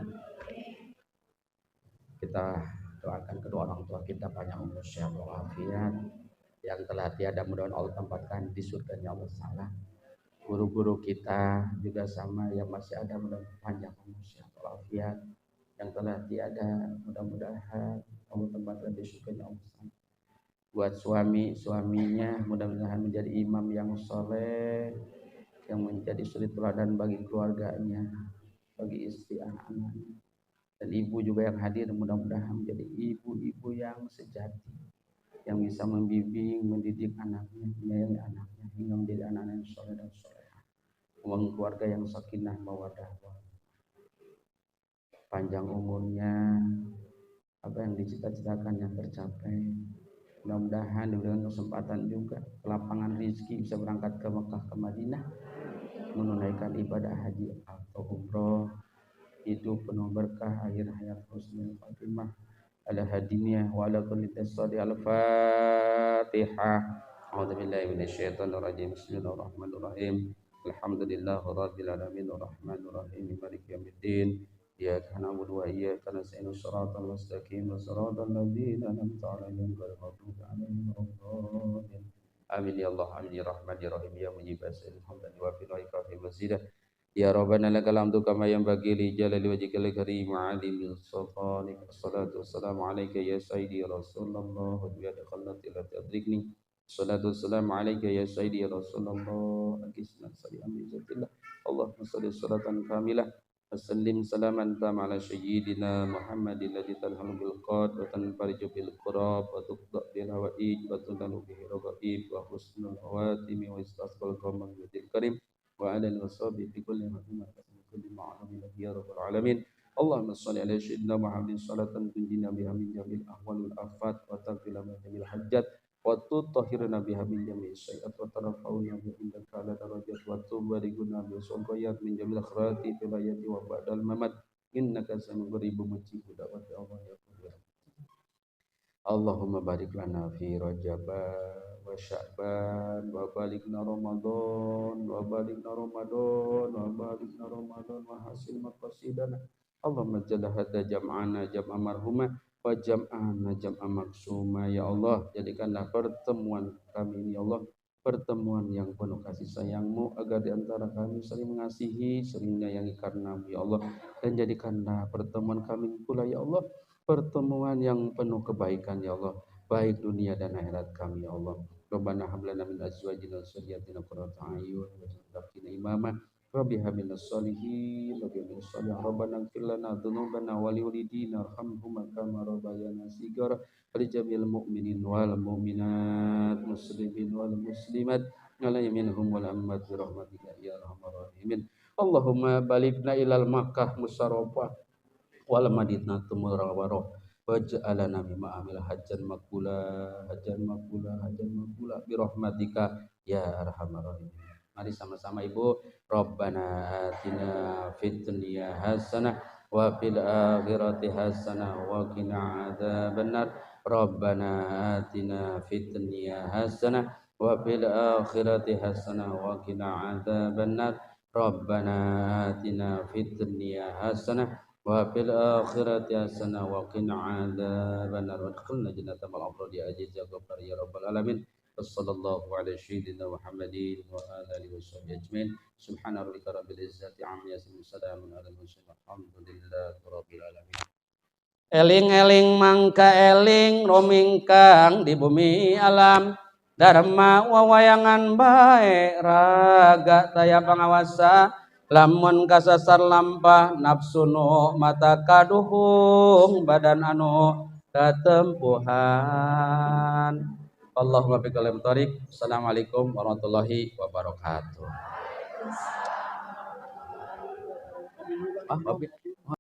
A: Kita doakan kedua orang tua kita banyak umur sehat walafiat, yang telah tiada, mudah-mudahan Allah tempatkan di surganya Allah Ta'ala. Guru-guru kita juga sama, yang masih ada mudah-mudahan panjang umur sehat walafiat, yang telah tiada mudah-mudahan Allah tempatkan di surganya Allah Ta'ala. Buat suaminya mudah-mudahan menjadi imam yang soleh, yang menjadi suri teladan bagi keluarganya, bagi istri anak-anaknya, dan ibu juga yang hadir mudah-mudahan menjadi ibu-ibu yang sejati, yang bisa membimbing, mendidik anaknya, menyayangi anaknya hingga menjadi anak-anak yang soleh dan solehah, membangun keluarga yang sakinah mawaddah, panjang umurnya, apa yang dicita-citakan yang tercapai. Mudah-mudahan diberikan kesempatan juga lapangan rezeki bisa berangkat ke Mekah, ke Madinah, menunaikan ibadah haji atau umroh, hidup penuh berkah, akhir hayat husnul khatimah, ala hadiniyah wa ala kulli tasadi al-fatihah. A'udzubillahi minasyaitonir rajim. Bismillahirrahmanirrahim. Alhamdulillahirabbil alamin arrahmanir rahim maliki yaumiddin. Iyyaka na'budu wa iyyaka nasta'in shiratal mustaqim shiratal ladzina an'amta 'alaihim ghairil maghdubi 'alaihim waladdallin. Amin ya Allah, amin ya Rahman ya Rahim ya mujibas alhamdulillah wa fi kafi mazidah. Ya Rabbana lakal hamdu kama yanbaghi li jalali wajhikal karim wa 'alimil sultanik. Wassalatu wassalamu alayka ya sayyidi ya Rasulullah wa biya dakhalna ila tadrikni. Wassalatu wassalamu alayka ya sayyidi ya Rasulullah akisna salam izatillah. Allahumma shalli salatan kamilah Wasallim salaman tam ala sayyidina Muhammadin ladzi talhamu bil qad wa tanfariju bil qurab wa tuqda bil hawaij wa tunanu bihi raghaib wa husnul khawatimi wa istasqal qamar bil karim wa ala al-wasabi fi kulli maqam kulli ma'lumin ya rabbal alamin. Allahumma shalli ala sayyidina Muhammadin salatan tunjina biha min jamil ahwal wal afat wa taqbil min jamil hajjat wa tutahhiruna biha min jami'i sayyi'at wa tarfa'una biha indaka ala darajat wa tubarikuna bi sulqiyat min jamil khairati fil hayati wa ba'dal mamat innaka sami'un qaribun mujibud da'wati Allah ya Rabbi. Allahumma barik lana fi Rajab wa Sya'ban wa balikna Ramadan wa balikna Ramadan wa balikna Ramadan wa hasil maqasidana. Allahumma jalla hadda jam'ana jam'a marhumah wa jam'ana jam'a maksuma. Ya Allah, jadikanlah pertemuan kami ini ya Allah pertemuan yang penuh kasih sayang-Mu, agar di antara kami saling mengasihi, saling menyayangi karenamu ya Allah, dan jadikanlah pertemuan kami pula ya Allah pertemuan yang penuh kebaikan ya Allah, baik dunia dan akhirat kami ya Allah. Rabbana hab lana min azwajina wa dhurriyyatina qurrata a'yun waj'alna lana imama. Rabbi hab lana sholihin wa qina adzabannar. Rabbana ighfir lana dzunubana wa liwalidina warhamhum kama rabbayana shighara. Walijamil mu'minin wal mu'minat muslimin wal muslimat alayhim minhum wal ammat bi rahmatika ya arhamar rahimin. Allahumma balikna ilal Makkah musarrafah wal madinatul munawwarah waj'alna mimma amila hajjan maqbula bi rahmatika ya arhamar rahimin. Mari sama-sama Ibu. Rabbana atina fid dunya hasanah wa fil akhirati hasanah wa qina adzabannar. Rabbana atina fid dunya hasanah wa fil akhirati hasanah wa qina adzabannar. Rabbana atina fid dunya hasanah wa fil akhirati hasanah wa qina adzabannar. Wadkhilna jannatal abrar ya aziz ya ghaffar ya rabbal alamin. Sallallahu alaihi sayyidina Muhammadin wa alihi washabbihi ajmain. Subhana rabbika rabbil izzati amma yasifun, salamun alal mursalin, alhamdulillahi rabbil alamin. Eling-eling mangka eling romingkang di bumi alam, dharma wawayangan bae raga daya pangawasa, lamun kasasar lampah nafsu nu mata kaduhung badan anu katempuhan. Allahumma bikalam tarik. Assalamualaikum warahmatullahi wabarakatuh.